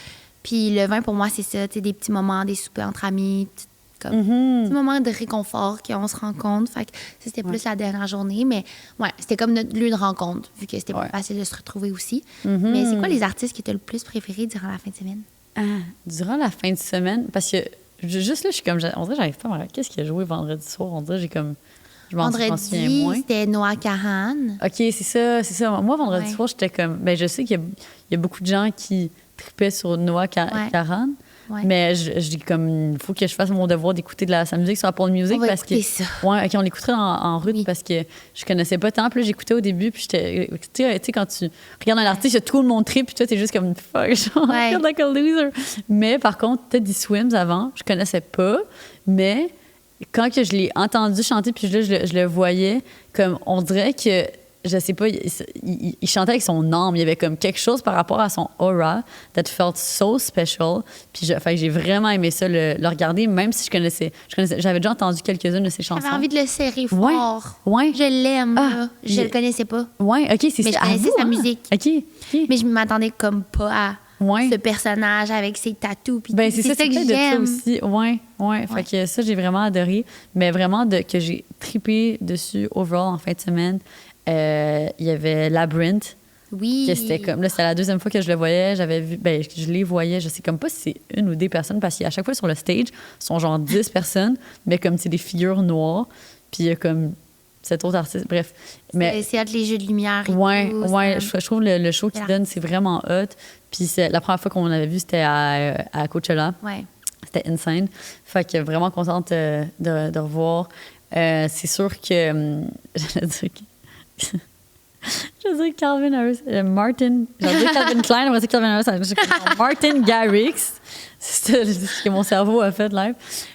S3: Puis le vin, pour moi, c'est ça, tu sais, des petits moments, des soupers entre amis, comme des moments de réconfort qu'on se rencontre. Fait que ça, c'était plus la dernière journée, mais ouais, c'était comme notre lieu de rencontre, vu que c'était plus facile de se retrouver aussi. Mais c'est quoi les artistes qui étaient le plus préférés durant la fin de semaine?
S2: Durant la fin de semaine, parce que juste là, je suis comme, on dirait que j'arrive pas à me rappeler qu'est-ce qu'il a joué vendredi soir. On dirait que j'ai comme, je m'en souviens moins.
S3: C'était Noah Kahan.
S2: OK, c'est ça. Moi, vendredi soir, j'étais comme, ben je sais qu'il y a beaucoup de gens qui tripaient sur Noah Kahan.
S3: Ouais.
S2: Mais je dis comme, il faut que je fasse mon devoir d'écouter de sa musique sur Apple Music.
S3: On va
S2: parce
S3: écouter
S2: que,
S3: ça.
S2: Ouais, OK, on l'écouterait en route
S3: Oui.
S2: parce que je connaissais pas tant. Puis là, j'écoutais au début, puis j'étais. Tu sais, quand tu regardes un artiste, il y a tout le monde trip, puis toi, t'es juste comme, fuck, genre,
S3: Ouais.
S2: like a loser. Mais par contre, Teddy Swims avant, je connaissais pas, mais quand que je l'ai entendu chanter, puis là, je le voyais, comme, on dirait que, je sais pas, il chantait avec son âme. Il y avait comme quelque chose par rapport à son aura that felt so special. Puis fait que j'ai vraiment aimé ça, le regarder, même si j'avais déjà entendu quelques-unes de ses chansons.
S3: J'avais envie de le serrer
S2: Ouais.
S3: fort.
S2: Ouais.
S3: Je l'aime,
S2: Ah,
S3: là. Je le connaissais pas.
S2: Ouais, OK, c'est
S3: Mais je
S2: à
S3: connaissais
S2: vous,
S3: sa
S2: hein?
S3: musique.
S2: OK.
S3: Mais je m'attendais comme pas à
S2: Ouais.
S3: ce personnage avec ses tatous. Puis
S2: Ben, c'est ça
S3: que
S2: peut-être de ça
S3: j'aime.
S2: aussi. Ouais. Fait que ça, j'ai vraiment adoré. Mais vraiment, que j'ai trippé dessus overall en fin de semaine, il y avait Labyrinth.
S3: Oui.
S2: Que c'était comme, là, c'était la deuxième fois que je le voyais. J'avais vu, je les voyais. Je sais comme pas si c'est une ou des personnes, parce qu'à chaque fois sur le stage, ils sont genre 10 personnes, mais comme c'est des figures noires. Puis il y a comme cet autre artiste. Bref. Mais
S3: C'est hâte les jeux de lumière. Et
S2: ouais,
S3: tout,
S2: je trouve le show qu'il
S3: Voilà.
S2: donne, c'est vraiment hot. Puis la première fois qu'on l'avait vu, c'était à Coachella.
S3: Ouais.
S2: C'était insane. Fait que vraiment contente de revoir. C'est sûr que. J'allais dire Calvin Harris. Martin. J'allais dire Calvin Klein, on va dire Calvin Harris. Martin Garrix. C'est ce que mon cerveau a fait live.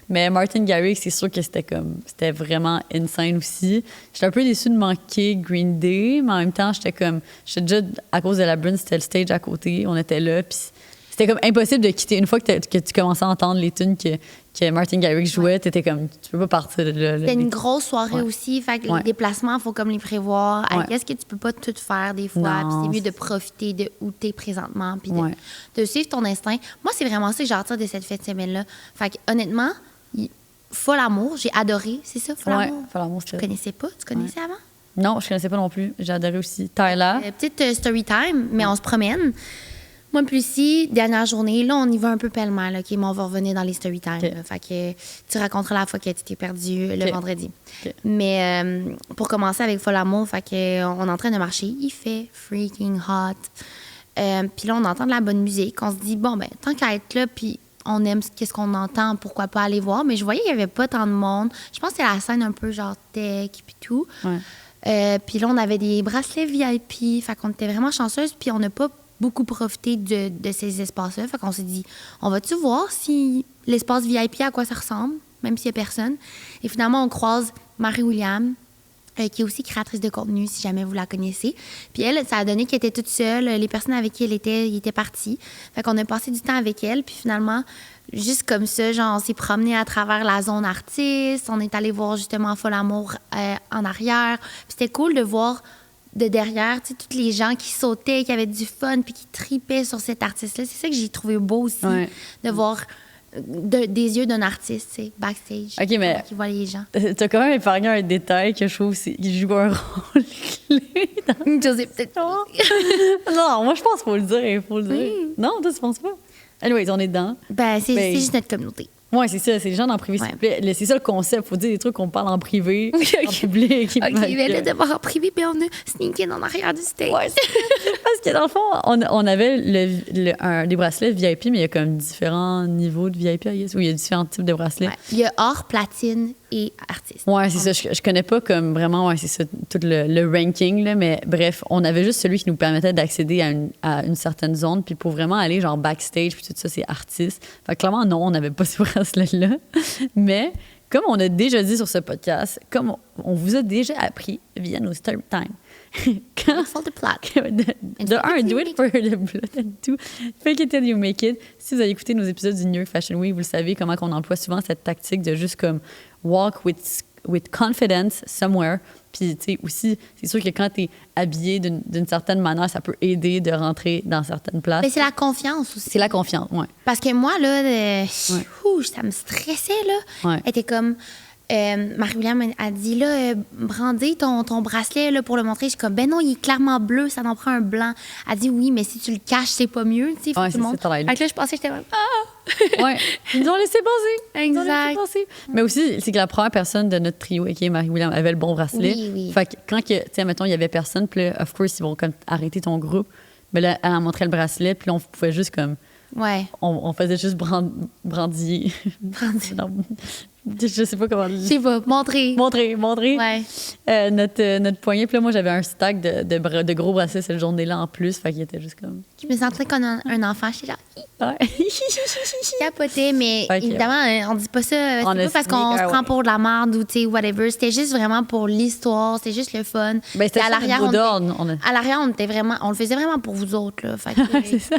S2: Mais Martin Garrix, c'est sûr que c'était vraiment insane aussi. J'étais un peu déçue de manquer Green Day, mais en même temps, j'étais déjà, à cause de la Brune, c'était le stage à côté. On était là, puis c'était comme impossible de quitter. Une fois que tu commençais à entendre les tunes que Martin Garrix jouait, t'étais comme, tu peux pas partir de là.
S3: C'était une grosse soirée
S2: Ouais.
S3: aussi. Fait que
S2: Ouais.
S3: les déplacements, il faut comme les prévoir.
S2: Ouais.
S3: Qu'est-ce que tu peux pas tout faire des fois?
S2: Non,
S3: Puis c'est mieux de
S2: c'est-
S3: profiter de où t'es présentement. Puis
S2: Ouais.
S3: de suivre ton instinct. Moi, c'est vraiment ça que j'ai retenu de cette fête de semaine-là. Fait que honnêtement, Folle Amour, j'ai adoré. C'est ça, Folle
S2: Ouais,
S3: Amour?
S2: Folle Amour,
S3: Tu connaissais pas? Tu connaissais avant?
S2: Non, je connaissais pas non plus. J'ai adoré aussi. Tyler.
S3: Petite story time, mais on se promène. Moi, puis ici, dernière journée, là, on y va un peu pêle-mêle, OK? Mais on va revenir dans les story time.
S2: OK.
S3: Là. Fait que tu raconteras la fois que tu t'es perdu le
S2: OK.
S3: vendredi.
S2: OK.
S3: Mais pour commencer avec Folle Amour, fait que on est en train de marcher. Il fait freaking hot. Puis là, on entend de la bonne musique. On se dit, bon, ben tant qu'à être là, puis on aime qu'est-ce qu'on entend, pourquoi pas aller voir. Mais je voyais qu'il n'y avait pas tant de monde. Je pense que c'était la scène un peu genre tech, puis tout.
S2: Ouais.
S3: Puis là, on avait des bracelets VIP. Fait qu'on était vraiment chanceuses. Puis on n'a pas beaucoup profité de ces espaces-là. Fait qu'on s'est dit, on va-tu voir si l'espace VIP, à quoi ça ressemble, même s'il n'y a personne. Et finalement, on croise Marie-William, qui est aussi créatrice de contenu, si jamais vous la connaissez. Puis elle, ça a donné qu'elle était toute seule. Les personnes avec qui elle était parties. Fait qu'on a passé du temps avec elle. Puis finalement, juste comme ça, genre, on s'est promené à travers la zone artiste. On est allé voir justement Folle Amour en arrière. Puis c'était cool de voir de derrière, tu sais, tous les gens qui sautaient, qui avaient du fun, puis qui tripaient sur cet artiste-là. C'est ça que j'ai trouvé beau aussi,
S2: Ouais.
S3: de voir des yeux d'un artiste, tu sais, backstage.
S2: OK, mais-
S3: Qui voit les gens.
S2: T'as quand même épargné un détail que je trouve qui joue un rôle clé dans...
S3: José, peut-être.
S2: Non, moi, je pense qu'il faut le dire. Il faut le dire.
S3: Oui.
S2: Non, toi, tu penses pas? Anyways, on est dedans.
S3: Ben, c'est
S2: Ben,
S3: juste notre communauté.
S2: Oui, c'est ça. C'est les gens en privé.
S3: Ouais.
S2: s'il vous plaît. C'est ça le concept. Il faut dire des trucs qu'on parle en privé, en public.
S3: OK, mais là, d'abord en privé, puis on a sneaké en arrière du stage.
S2: Ouais, parce que dans le fond, on avait des bracelets VIP, mais il y a comme différents niveaux de VIP, I guess, où il y a différents types de bracelets.
S3: Ouais. Il y a or, platine et artiste.
S2: Ouais, c'est ça. Je connais pas comme vraiment, ouais, c'est ça, tout le ranking, là, mais bref, on avait juste celui qui nous permettait d'accéder à une certaine zone, puis pour vraiment aller genre backstage, puis tout ça, c'est artiste. Fait que clairement, non, on n'avait pas ces bracelets-là. Mais comme on a déjà dit sur ce podcast, comme on vous a déjà appris via nos story time, quand
S3: For the plot.
S2: de un, do it for the blood and two, fake it till you make it. Si vous avez écouté nos épisodes du New York Fashion Week, vous le savez comment on emploie souvent cette tactique de juste comme walk with confidence somewhere. Puis, tu sais, aussi, c'est sûr que quand tu es habillé d'une certaine manière, ça peut aider de rentrer dans certaines places.
S3: Mais c'est la confiance aussi.
S2: C'est la confiance, ouais.
S3: Parce que moi, là, ça me stressait, là.
S2: Ouais.
S3: Elle était comme... Marie-William a dit, là, brandis ton bracelet là, pour le montrer. Je suis comme, ben non, il est clairement bleu, ça en prend un blanc. Elle dit, oui, mais si tu le caches, c'est pas mieux, tu sais, faut
S2: Ouais,
S3: que tout
S2: c'est
S3: le
S2: ça,
S3: monde...
S2: t'as l'air.
S3: Fait que là, je pensais que j'étais comme,
S2: Ouais. Ils nous ont laissé passer. Ils nous ont laissé
S3: Exact.
S2: passer. Mais aussi, c'est que la première personne de notre trio, qui est Marie-William, avait le bon bracelet.
S3: Oui, oui.
S2: Fait que quand, tu sais, mettons, il y avait personne, puis là, of course, ils vont comme arrêter ton groupe. Mais là, elle a montré le bracelet, puis là, on pouvait juste comme
S3: Ouais.
S2: on faisait juste brandiller. Non, je sais pas comment le
S3: Je sais pas, montrer.
S2: montrer.
S3: Ouais.
S2: Notre poignet. Puis là, moi, j'avais un stack de gros bracelets cette journée-là en plus. Fait qu'il était juste comme...
S3: Je me sentais comme un enfant. J'étais genre,
S2: Ouais.
S3: je capotais, mais
S2: Fait que-
S3: évidemment, on dit pas ça. C'est
S2: On
S3: pas
S2: a
S3: parce qu'on
S2: signé,
S3: se prend
S2: ouais.
S3: pour de la merde ou, tu sais, whatever. C'était juste vraiment pour l'histoire. C'était juste le fun.
S2: Ben, c'était
S3: Puis
S2: ça, notre mot d'ordre.
S3: à l'arrière, on le faisait vraiment pour vous autres, là. Fait que,
S2: C'est ça.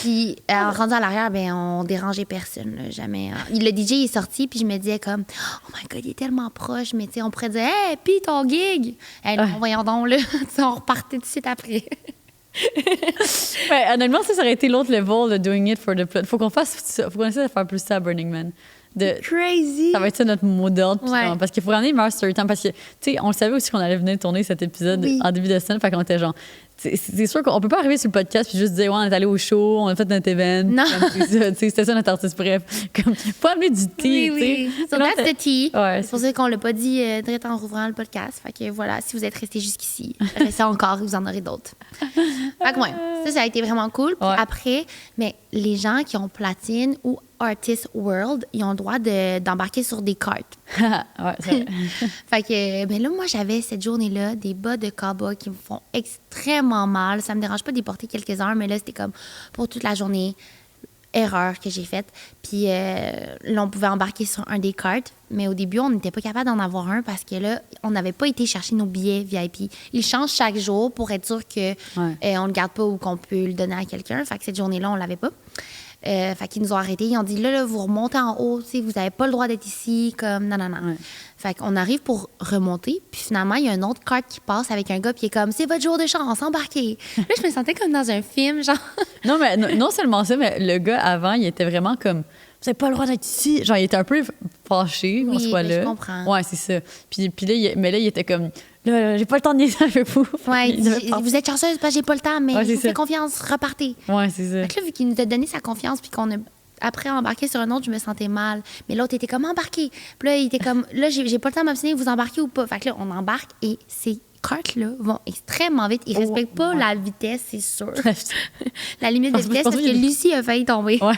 S3: Puis, rendu à l'arrière, ben, on dérangeait personne, là, jamais. Le DJ est sorti, puis je me disais comme, oh my God, il est tellement proche, mais tu sais, on pourrait dire, hey, puis ton gig. Hey, non, voyons donc, là. Tu sais, on repartait tout de suite après.
S2: Ouais, honnêtement, ça aurait été l'autre level de doing it for the plot. Faut qu'on essaie de faire plus ça à Burning Man.
S3: Crazy.
S2: Ça va être ça notre mot d'ordre. Puis
S3: Ouais.
S2: parce qu'il faut ramener meilleur story time. Parce que, tu sais, on le savait aussi qu'on allait venir tourner cet épisode
S3: Oui.
S2: en début de semaine. Fait qu'on était genre. C'est sûr qu'on peut pas arriver sur le podcast puis juste dire, ouais, on est allé au show, on a fait notre event.
S3: Non.
S2: Comme, c'est ça, tu sais, c'était ça notre artiste. Bref, comme, faut amener du thé.
S3: Oui.
S2: tu sais.
S3: So
S2: Sinon,
S3: that's the tea.
S2: Ouais,
S3: C'est pour ça qu'on l'a pas dit direct en rouvrant le podcast. Fait que voilà, si vous êtes restés jusqu'ici, restez encore, vous en aurez d'autres. Fait que ouais, ça a été vraiment cool. Puis
S2: Ouais.
S3: après, mais les gens qui ont platine ou Artist World, ils ont le droit d'embarquer sur des cartes.
S2: ouais, c'est vrai.
S3: Fait que, ben là, moi, j'avais cette journée-là des bas de cowboy qui me font extrêmement mal. Ça me dérange pas d'y porter quelques heures, mais là, c'était comme pour toute la journée, erreur que j'ai faite. Puis là, on pouvait embarquer sur un des cartes, mais au début, on n'était pas capable d'en avoir un parce que là, on n'avait pas été chercher nos billets VIP. Ils changent chaque jour pour être sûr que on le garde pas ou qu'on peut le donner à quelqu'un. Fait que cette journée-là, on l'avait pas. Fait qu'ils nous ont arrêtés. Ils ont dit, là vous remontez en haut, tu sais, vous n'avez pas le droit d'être ici, comme, non.
S2: Ouais.
S3: Fait qu'on arrive pour remonter, puis finalement, il y a un autre carte qui passe avec un gars, puis il est comme, c'est votre jour de chance, embarquez. Là, je me sentais comme dans un film, genre.
S2: Non, mais non seulement ça, mais le gars avant, il était vraiment comme, vous n'avez pas le droit d'être ici. Genre, il était un peu fâché qu'on
S3: Oui,
S2: soit
S3: mais
S2: là.
S3: je comprends.
S2: Ouais, c'est ça. Puis là, il était comme, là, j'ai pas le temps de niaiser avec vous.
S3: Ouais,
S2: Il devait partir.
S3: vous êtes chanceuse parce que j'ai pas le temps, mais
S2: Ouais,
S3: je
S2: c'est
S3: vous fais
S2: ça.
S3: confiance, repartez.
S2: Ouais, c'est ça.
S3: Fait que là, vu qu'il nous a donné sa confiance, puis qu'on a après embarqué sur un autre, je me sentais mal. Mais l'autre était comme embarqué. Puis là, il était comme, là, j'ai pas le temps de m'obstiner, vous embarquez ou pas. Fait que là, on embarque et ces cartes-là vont extrêmement vite. Ils respectent pas
S2: ouais.
S3: la vitesse, c'est sûr. La limite de
S2: Je
S3: vitesse,
S2: pense
S3: parce
S2: que
S3: que Lucie a failli tomber.
S2: Ouais.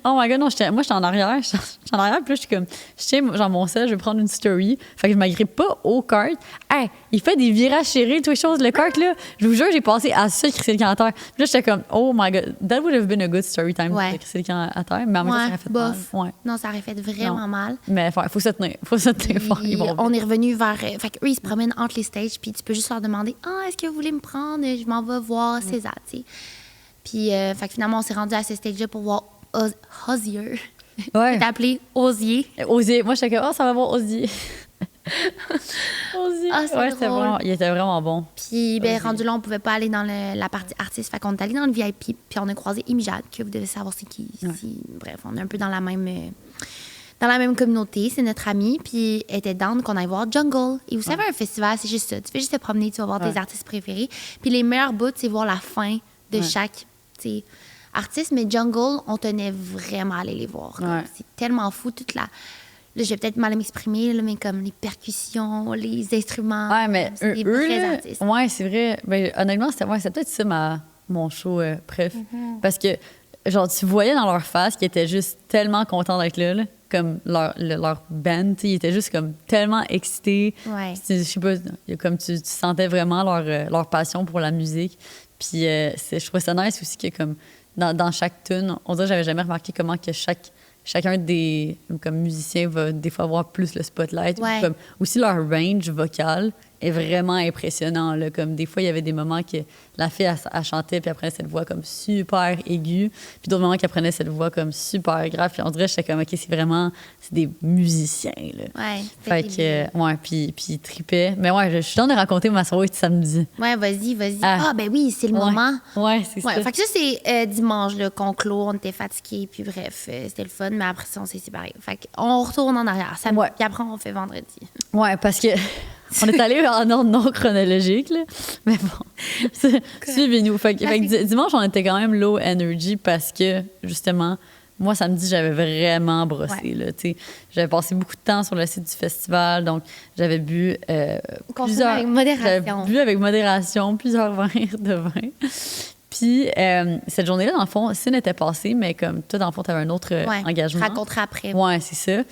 S2: Oh my god, non, moi, j'étais en arrière. J'étais en arrière, puis là, je suis comme, je tiens, genre, mon sel, je vais prendre une story. Fait que je m'agrippe pas aux cartes. Hey, il fait des virages serrés, toutes les choses. Le kart, là, je vous jure, j'ai passé à ça, crisser le camp à terre. Puis là, j'étais comme, oh my god, that would have been a good story time,
S3: Ouais.
S2: de crisser le camp à terre. Mais en même temps, ça aurait fait
S3: bof.
S2: mal. Ouais.
S3: Non, ça aurait fait vraiment
S2: Non.
S3: mal.
S2: Mais faut se tenir. Faut se tenir fort.
S3: Puis,
S2: Ils vont
S3: on est revenu vers. Fait qu'eux, ils se promènent entre les stages, puis tu peux juste leur demander, est-ce que vous voulez me prendre? Je m'en vais voir César, tu sais. Puis, fait que finalement, on s'est rendu à ce stage-là pour voir Osier.
S2: Ouais.
S3: C'est appelé Osier.
S2: Osier. Moi, j'étais comme, ça va voir Osier. Osier.
S3: Ah, c'est
S2: ouais, c'était
S3: drôle.
S2: vraiment, il était vraiment bon.
S3: Puis, ben,
S2: Osier.
S3: rendu là, on pouvait pas aller dans la partie artiste. Fait qu'on est allé dans le VIP, puis on a croisé Imjad, que vous devez savoir c'est qui. Bref, on est un peu dans la même communauté, c'est notre amie, puis elle était down qu'on aille voir Jungle. Et vous savez, un festival, c'est juste ça. Tu fais juste te promener, tu vas voir tes artistes préférés. Puis les meilleurs bouts, c'est voir la fin de chaque tu sais, artiste. Mais Jungle, on tenait vraiment à aller les voir. Comme,
S2: Ouais.
S3: c'est tellement fou, toute la... Là, je vais peut-être mal m'exprimer, là, mais comme les percussions, les instruments.
S2: Ouais, mais
S3: c'est des
S2: eux,
S3: vrais
S2: là,
S3: artistes.
S2: ouais, c'est vrai. Ben, honnêtement, c'était peut-être ça mon show préf. Parce que, genre, tu voyais dans leur face qu'ils étaient juste tellement contents d'être là, comme leur band, tu sais, ils étaient juste comme tellement excités.
S3: Ouais.
S2: Je sais pas, comme tu sentais vraiment leur passion pour la musique. Puis je trouvais ça nice aussi que comme dans chaque tune, on dirait que j'avais jamais remarqué comment que chacun des comme musiciens va des fois avoir plus le spotlight.
S3: Ouais.
S2: Comme, aussi leur range vocal est vraiment impressionnant. Là. Comme des fois, il y avait des moments que la fille, elle chantait, puis après, cette voix comme super aiguë. Puis d'autres moments qu'elle prenait cette voix comme super grave. Puis on dirait que j'étais comme, OK, c'est des musiciens. Là.
S3: Ouais.
S2: Fait que, ouais, puis ils tripaient. Mais ouais, je suis dans de raconter ma soirée de samedi.
S3: Ouais, vas-y.
S2: Ah.
S3: Ben oui, c'est le
S2: Ouais.
S3: moment.
S2: Ouais, c'est
S3: Ouais,
S2: ça.
S3: fait que ça, c'est dimanche là, qu'on clôt, on était fatigués, puis bref, c'était le fun, mais après ça, on s'est séparés. Fait qu'on retourne en arrière, samedi,
S2: Ouais.
S3: puis après, on fait vendredi.
S2: Ouais, parce que on est allé en ordre non chronologique, là. Mais bon, suivez-nous. Fait que dimanche, on était quand même low energy parce que, justement, moi, samedi, j'avais vraiment brossé.
S3: Ouais.
S2: Là, tu sais. J'avais passé beaucoup de temps sur le site du festival, donc j'avais bu
S3: Consommer avec modération.
S2: J'avais bu avec modération plusieurs verres de vin. Puis, cette journée-là, dans le fond, Cine était passée, mais comme toi, dans le fond, tu avais un autre engagement.
S3: Je raconterai après.
S2: Ouais, c'est ça.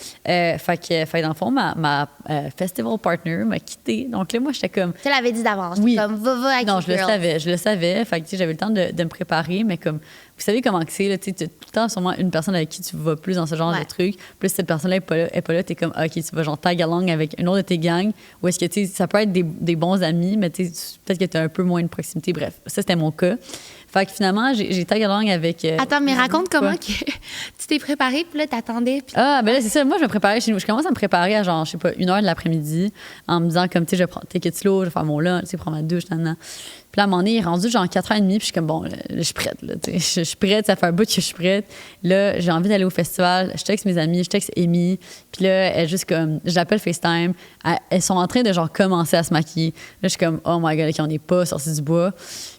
S2: Fait que, dans le fond, ma festival partner m'a quittée. Donc là, moi, j'étais comme...
S3: Tu l'avais dit d'avance.
S2: Oui.
S3: Comme, va avec
S2: Non,
S3: les girls.
S2: je le savais. Fait que, tu sais, j'avais le temps de me préparer, mais comme... Vous savez comment que c'est, là, tu sais, tout le temps, sûrement une personne avec qui tu vas plus dans ce genre de truc. Plus cette personne-là est pas là, t'es comme, OK, tu vas genre tag along avec une autre de tes gangs. Ou est-ce que, tu sais, ça peut être des bons amis, mais tu sais, peut-être que t'as un peu moins de proximité. Bref, ça, c'était mon cas. Fait que finalement, j'ai tag along avec...
S3: Attends, mais raconte comment que tu t'es préparée, puis là, t'attendais. Puis...
S2: Ah, ben là, c'est ça. Moi, je me préparais chez nous. Je commence à me préparer à genre, je sais pas, 1h de l'après-midi, en me disant, comme, tu sais, je vais prendre take it slow, je vais faire mon lunch, tu sais, prendre ma douche, nan. Puis là, à un moment donné, il est rendu genre 4h30, puis je suis comme, bon, là, je suis prête, là, tu sais, je suis prête, ça fait un bout que je suis prête. Là, j'ai envie d'aller au festival, je texte mes amis, je texte Amy, puis là, elle est juste comme, je l'appelle FaceTime, elles sont en train de genre commencer à se maquiller. Là, je suis comme, oh my God, OK, on n'est pas sorti du bois.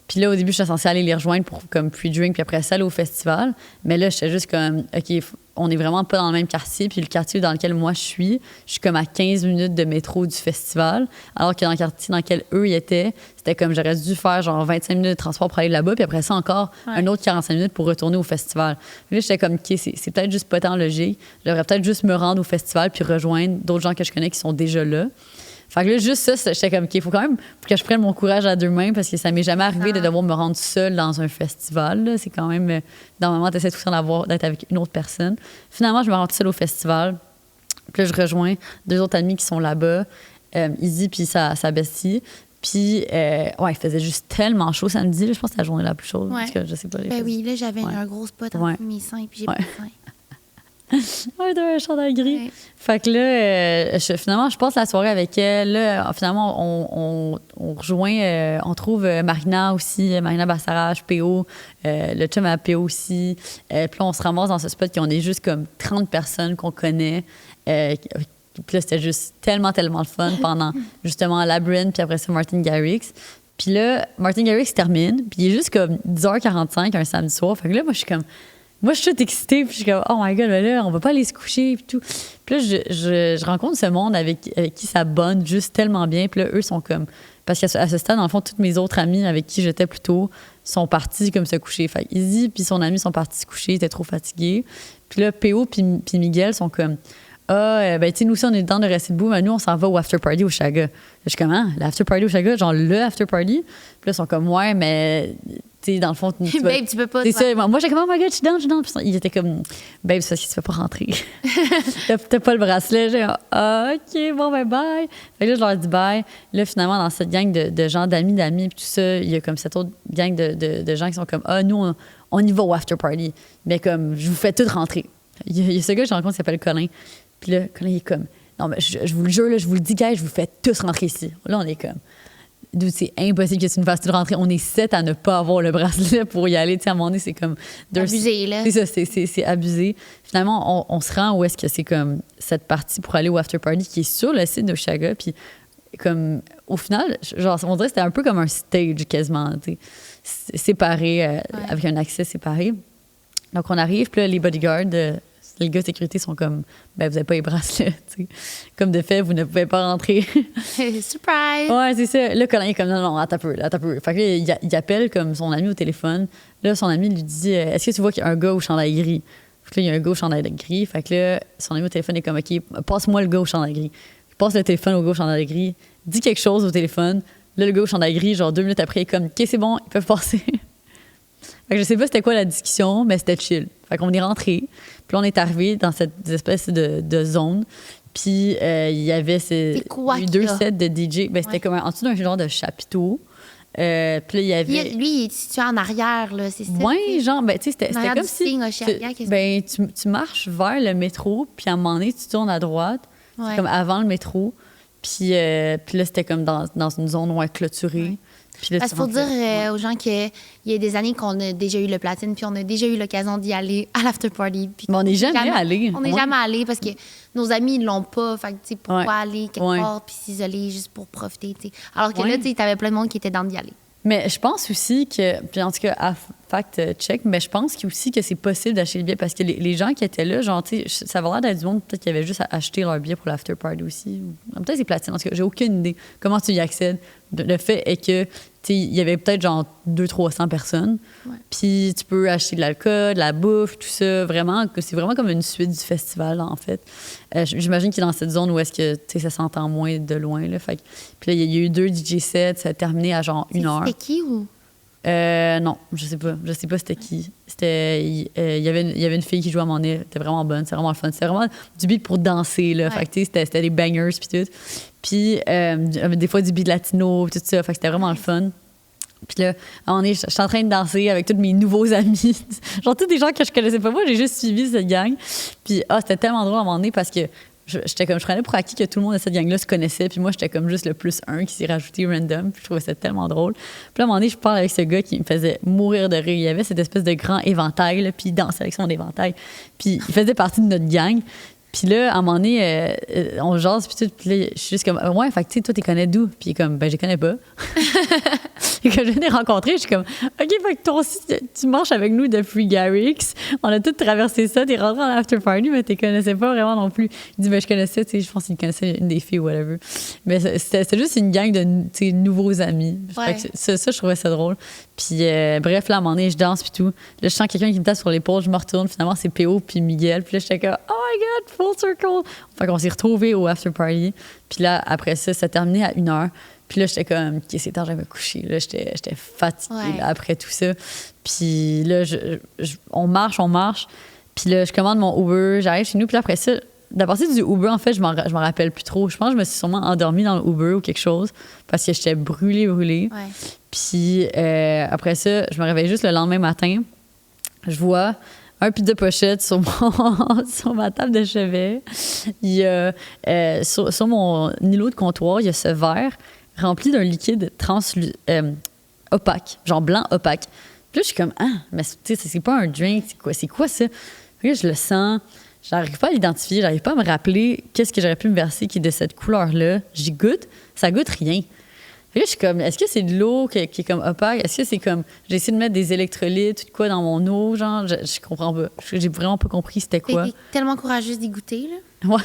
S2: Puis là, au début, je suis censée aller les rejoindre pour comme pre-drink, puis après ça, aller au festival. Mais là, j'étais juste comme, OK, on n'est vraiment pas dans le même quartier. Puis le quartier dans lequel moi je suis comme à 15 minutes de métro du festival. Alors que dans le quartier dans lequel eux y étaient, c'était comme, j'aurais dû faire genre 25 minutes de transport pour aller là-bas. Puis après ça, encore un autre 45 minutes pour retourner au festival. Puis là, j'étais comme, OK, c'est peut-être juste pas tant logique. Je devrais peut-être juste me rendre au festival puis rejoindre d'autres gens que je connais qui sont déjà là. Fait que là, juste ça, j'étais comme, OK, il faut quand même que je prenne mon courage à deux mains parce que ça m'est jamais arrivé de devoir me rendre seule dans un festival. Là. C'est quand même, normalement, tu essaies tout le temps d'être avec une autre personne. Finalement, je me rends seule au festival. Puis là, je rejoins deux autres amis qui sont là-bas, Izzy puis sa bestie. Puis, il faisait juste tellement chaud samedi. Là, je pense que c'était la journée la plus chaude. Parce que je sais pas.
S3: Ben oui, là, j'avais un gros spot entre mes seins puis j'ai pas de seins.
S2: Ouais, t'avais un chandail gris. Ouais. Fait que là, finalement, je passe la soirée avec elle. Là, finalement, on rejoint, on trouve Marina aussi, Marina Bassarage, PO, le chum à PO aussi. Puis là, on se ramasse dans ce spot qu'on est juste comme 30 personnes qu'on connaît. Puis là, c'était juste tellement le fun pendant justement Labyrinth, puis après ça, Martin Garrix. Puis là, Martin Garrix termine, puis il est juste comme 10h45 un samedi soir. Fait que là, moi, je suis toute excitée, puis je suis comme, oh my God, mais là, on va pas aller se coucher, puis tout. Puis là, je rencontre ce monde avec qui ça bonne juste tellement bien. Puis là, eux sont comme... Parce qu'à ce stade, dans le fond, toutes mes autres amies avec qui j'étais plus tôt sont partis comme se coucher. Fait Izzy puis son ami sont partis se coucher, ils étaient trop fatigués. Puis là, PO puis Miguel sont comme... ben, tu sais, nous aussi, on est le temps de rester debout, mais nous, on s'en va au after party au Chaga. Je suis comme, l'after party au Chaga, genre le after party. Puis là, ils sont comme, ouais, mais, tu sais, dans le fond,
S3: babe, tu peux pas.
S2: C'est ça. Moi, j'ai comme, oh my God, je suis down. Puis ils étaient comme, babe, c'est parce que tu peux pas rentrer. T'as pas le bracelet. J'ai OK, bon, ben, bye. Fait que là, je leur dis bye. Là, finalement, dans cette gang de gens, d'amis, puis tout ça, il y a comme cette autre gang de gens qui sont comme, nous, on y va au after party. Mais comme, je vous fais toutes rentrer. Il y a ce gars que je rencontre qui s'appelle Colin. Puis là, Colin, il est comme, non, mais je vous le jure, là, je vous le dis, gars, je vous fais tous rentrer ici. Là, on est comme, d'où c'est impossible que tu nous fasses tout rentrer. On est 7 à ne pas avoir le bracelet pour y aller. Tu sais, à un moment donné, c'est comme...
S3: abusé, là.
S2: C'est ça, c'est abusé. Finalement, on se rend où est-ce que c'est comme cette partie pour aller au after party qui est sur le site d'Oshaga. Puis comme, au final, genre, on dirait que c'était un peu comme un stage quasiment, tu sais, séparé, avec un accès séparé. Donc, on arrive, puis là, les bodyguards... les gars de sécurité sont comme, ben, vous n'avez pas les bracelets, tu sais. Comme de fait, vous ne pouvez pas rentrer.
S3: Surprise!
S2: Ouais, c'est ça. Là, Colin est comme, non, attends un peu. Fait que là, il appelle comme son ami au téléphone. Là, son ami lui dit, est-ce que tu vois qu'il y a un gars au chandail gris? Fait que là, il y a un gars au chandail gris. Fait que là, son ami au téléphone est comme, OK, passe-moi le gars au chandail gris. Il passe le téléphone au gars au chandail gris, dit quelque chose au téléphone. Là, le gars au chandail gris, genre 2 minutes après, il est comme, OK, c'est bon, ils peuvent passer. Fait que je sais pas c'était quoi la discussion, mais c'était chill. Fait qu'on est rentré. Puis là, on est arrivé dans cette espèce de zone. Puis il y avait eu 2 sets de DJ. Ben, c'était comme en dessous d'un genre de chapiteau. Puis là, il y avait...
S3: Lui, il est situé en arrière, là, c'est ça?
S2: Oui, genre, ben, tu sais, c'était comme si... Tu marches vers le métro, puis à un moment donné, tu tournes à droite. Ouais. C'est comme avant le métro. Puis là, c'était comme dans une zone clôturée. Ouais.
S3: Parce qu'il faut dire aux gens qu'il y a des années qu'on a déjà eu le platine, puis on a déjà eu l'occasion d'y aller à l'after party.
S2: Mais on n'est jamais allé.
S3: On n'est jamais allé parce que nos amis ne l'ont pas. Fait que, tu sais, pourquoi aller quelque part puis s'isoler juste pour profiter, tu sais. Alors que là, tu sais, t'avais plein de monde qui était dans d'y aller.
S2: Mais je pense aussi que, puis en tout cas, fact-check, mais je pense aussi que c'est possible d'acheter le billet parce que les gens qui étaient là, genre, tu sais, ça va l'air d'être du monde, peut-être qu'ils avaient juste à acheter leur billet pour l'after party aussi. Peut-être c'est platine, en tout cas, j'ai aucune idée comment tu y accèdes. Le fait est que, tu sais, il y avait peut-être genre 200-300 personnes, puis tu peux acheter de l'alcool, de la bouffe, tout ça, vraiment, c'est vraiment comme une suite du festival, en fait. J'imagine qu'il est dans cette zone où est-ce que, tu sais, ça s'entend moins de loin, là. Fait que, puis là, il y a eu 2 DJ sets, ça a terminé à genre 1 heure.
S3: C'était qui ou?
S2: Non, je sais pas. Je sais pas c'était qui. Il y avait une fille qui jouait à mon nez. C'était vraiment bonne. C'était vraiment le fun. C'était vraiment du beat pour danser, là. Fait que, tu sais, c'était des bangers, puis tout. Puis, des fois, du beat latino, tout ça. Fait que c'était vraiment le fun. Puis là, à un moment donné, je suis en train de danser avec tous mes nouveaux amis. Genre, tous des gens que je connaissais pas. Moi, j'ai juste suivi cette gang. Puis, c'était tellement drôle à un moment donné parce que je prenais pour acquis que tout le monde de cette gang-là se connaissait. Puis moi, j'étais comme juste le plus un qui s'est rajouté random. Puis je trouvais ça tellement drôle. Puis là, à un moment donné, je parle avec ce gars qui me faisait mourir de rire. Il y avait cette espèce de grand éventail, là, puis il dansait avec son éventail. Puis il faisait partie de notre gang. Puis là, à un moment donné, on jase, puis tout. Puis là, je suis juste comme, ouais, fait que, tu sais, toi, t'es connais d'où? Puis il est comme, ben, je les connais pas. Et que je viens de rencontrer, je suis comme, OK, fait que toi aussi, tu marches avec nous depuis Garrix. On a tous traversé ça. T'es rentré en after party, mais tu connaissais pas vraiment non plus. Il dit, ben, je connaissais, tu sais, je pense qu'il connaissait une des filles ou whatever. Mais c'était juste une gang de, tu sais, nouveaux amis.
S3: Ouais.
S2: Fait que ça, je trouvais ça drôle. Puis, bref, là, à un moment donné, je danse, puis tout. Là, je sens quelqu'un qui me tape sur l'épaule, je me retourne. Finalement, c'est PO puis Miguel. Puis là, j'étais comme, oh my God, full circle. Fait qu'on s'est retrouvés au after party. Puis là, après ça a terminé à 1 heure. Puis là, j'étais comme, OK, c'est tard, j'avais couché. Là, j'étais fatiguée là, après tout ça. Puis là, on marche. Puis là, je commande mon Uber, j'arrive chez nous. Puis là, après ça, à partir du Uber, en fait, je m'en rappelle plus trop. Je pense que je me suis sûrement endormie dans le Uber ou quelque chose parce que j'étais brûlée.
S3: Ouais.
S2: Puis après ça, je me réveille juste le lendemain matin. Je vois un pizza pochette sur ma table de chevet. Il y a, sur mon îlot de comptoir, il y a ce verre rempli d'un liquide opaque, genre blanc opaque. Puis là, je suis comme, mais tu sais, c'est pas un drink, c'est quoi ça? Puis là, je le sens, j'arrive pas à l'identifier, j'arrive pas à me rappeler qu'est-ce que j'aurais pu me verser qui est de cette couleur-là. J'y goûte, ça goûte rien. Puis là, je suis comme, est-ce que c'est de l'eau qui est comme opaque? Est-ce que c'est comme, j'ai essayé de mettre des électrolytes, tout quoi dans mon eau, genre, je comprends pas. J'ai vraiment pas compris c'était quoi.
S3: T'es tellement courageuse d'y goûter, là.
S2: Ouais,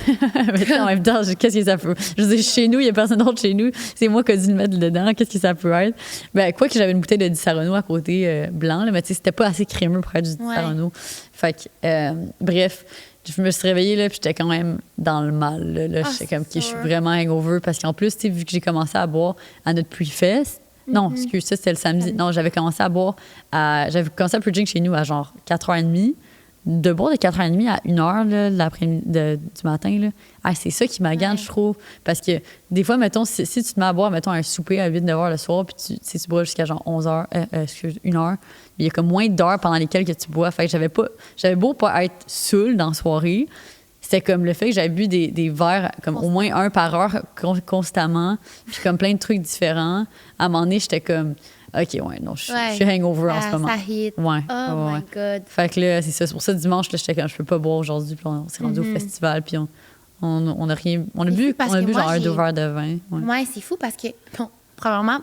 S2: mais en même temps, qu'est-ce que ça peut? Je veux dire, chez nous, il n'y a personne d'autre chez nous. C'est moi qui ai dû le mettre dedans. Qu'est-ce que ça peut être? Ben, quoi que j'avais une bouteille de Disaronno à côté blanc, là, mais tu sais, c'était pas assez crémeux pour être du Disaronno. Fait que, bref, je me suis réveillée, là, puis j'étais quand même dans le mal. Là, j'étais comme, je suis vraiment hangover. Parce qu'en plus, tu sais, vu que j'ai commencé à boire à notre pre-fest, non, excuse, ça, c'était le samedi. Non, j'avais commencé à boire j'avais commencé à purging chez nous à genre 4h30. De boire de 4h30 à 1h là, du matin, là, c'est ça qui m'agane, je trouve. Parce que des fois, mettons, si tu te mets à boire, mettons, un souper à 8-9h le soir, puis tu bois jusqu'à genre 1h, il y a comme moins d'heures pendant lesquelles que tu bois. Fait que j'avais beau pas être saoul dans la soirée, c'était comme le fait que j'avais bu des verres comme au moins un par heure constamment, puis comme plein de trucs différents. À un moment donné, j'étais comme... OK, ouais, non, je suis hangover en ce moment.
S3: Ça hit.
S2: Ouais.
S3: Oh my God.
S2: Fait que là, c'est ça. C'est pour ça, dimanche, là, j'étais comme, je peux pas boire aujourd'hui. Puis on s'est rendu au festival, puis on a rien... On a bu genre un 2 verres de vin.
S3: Ouais, c'est fou parce que, bon, probablement,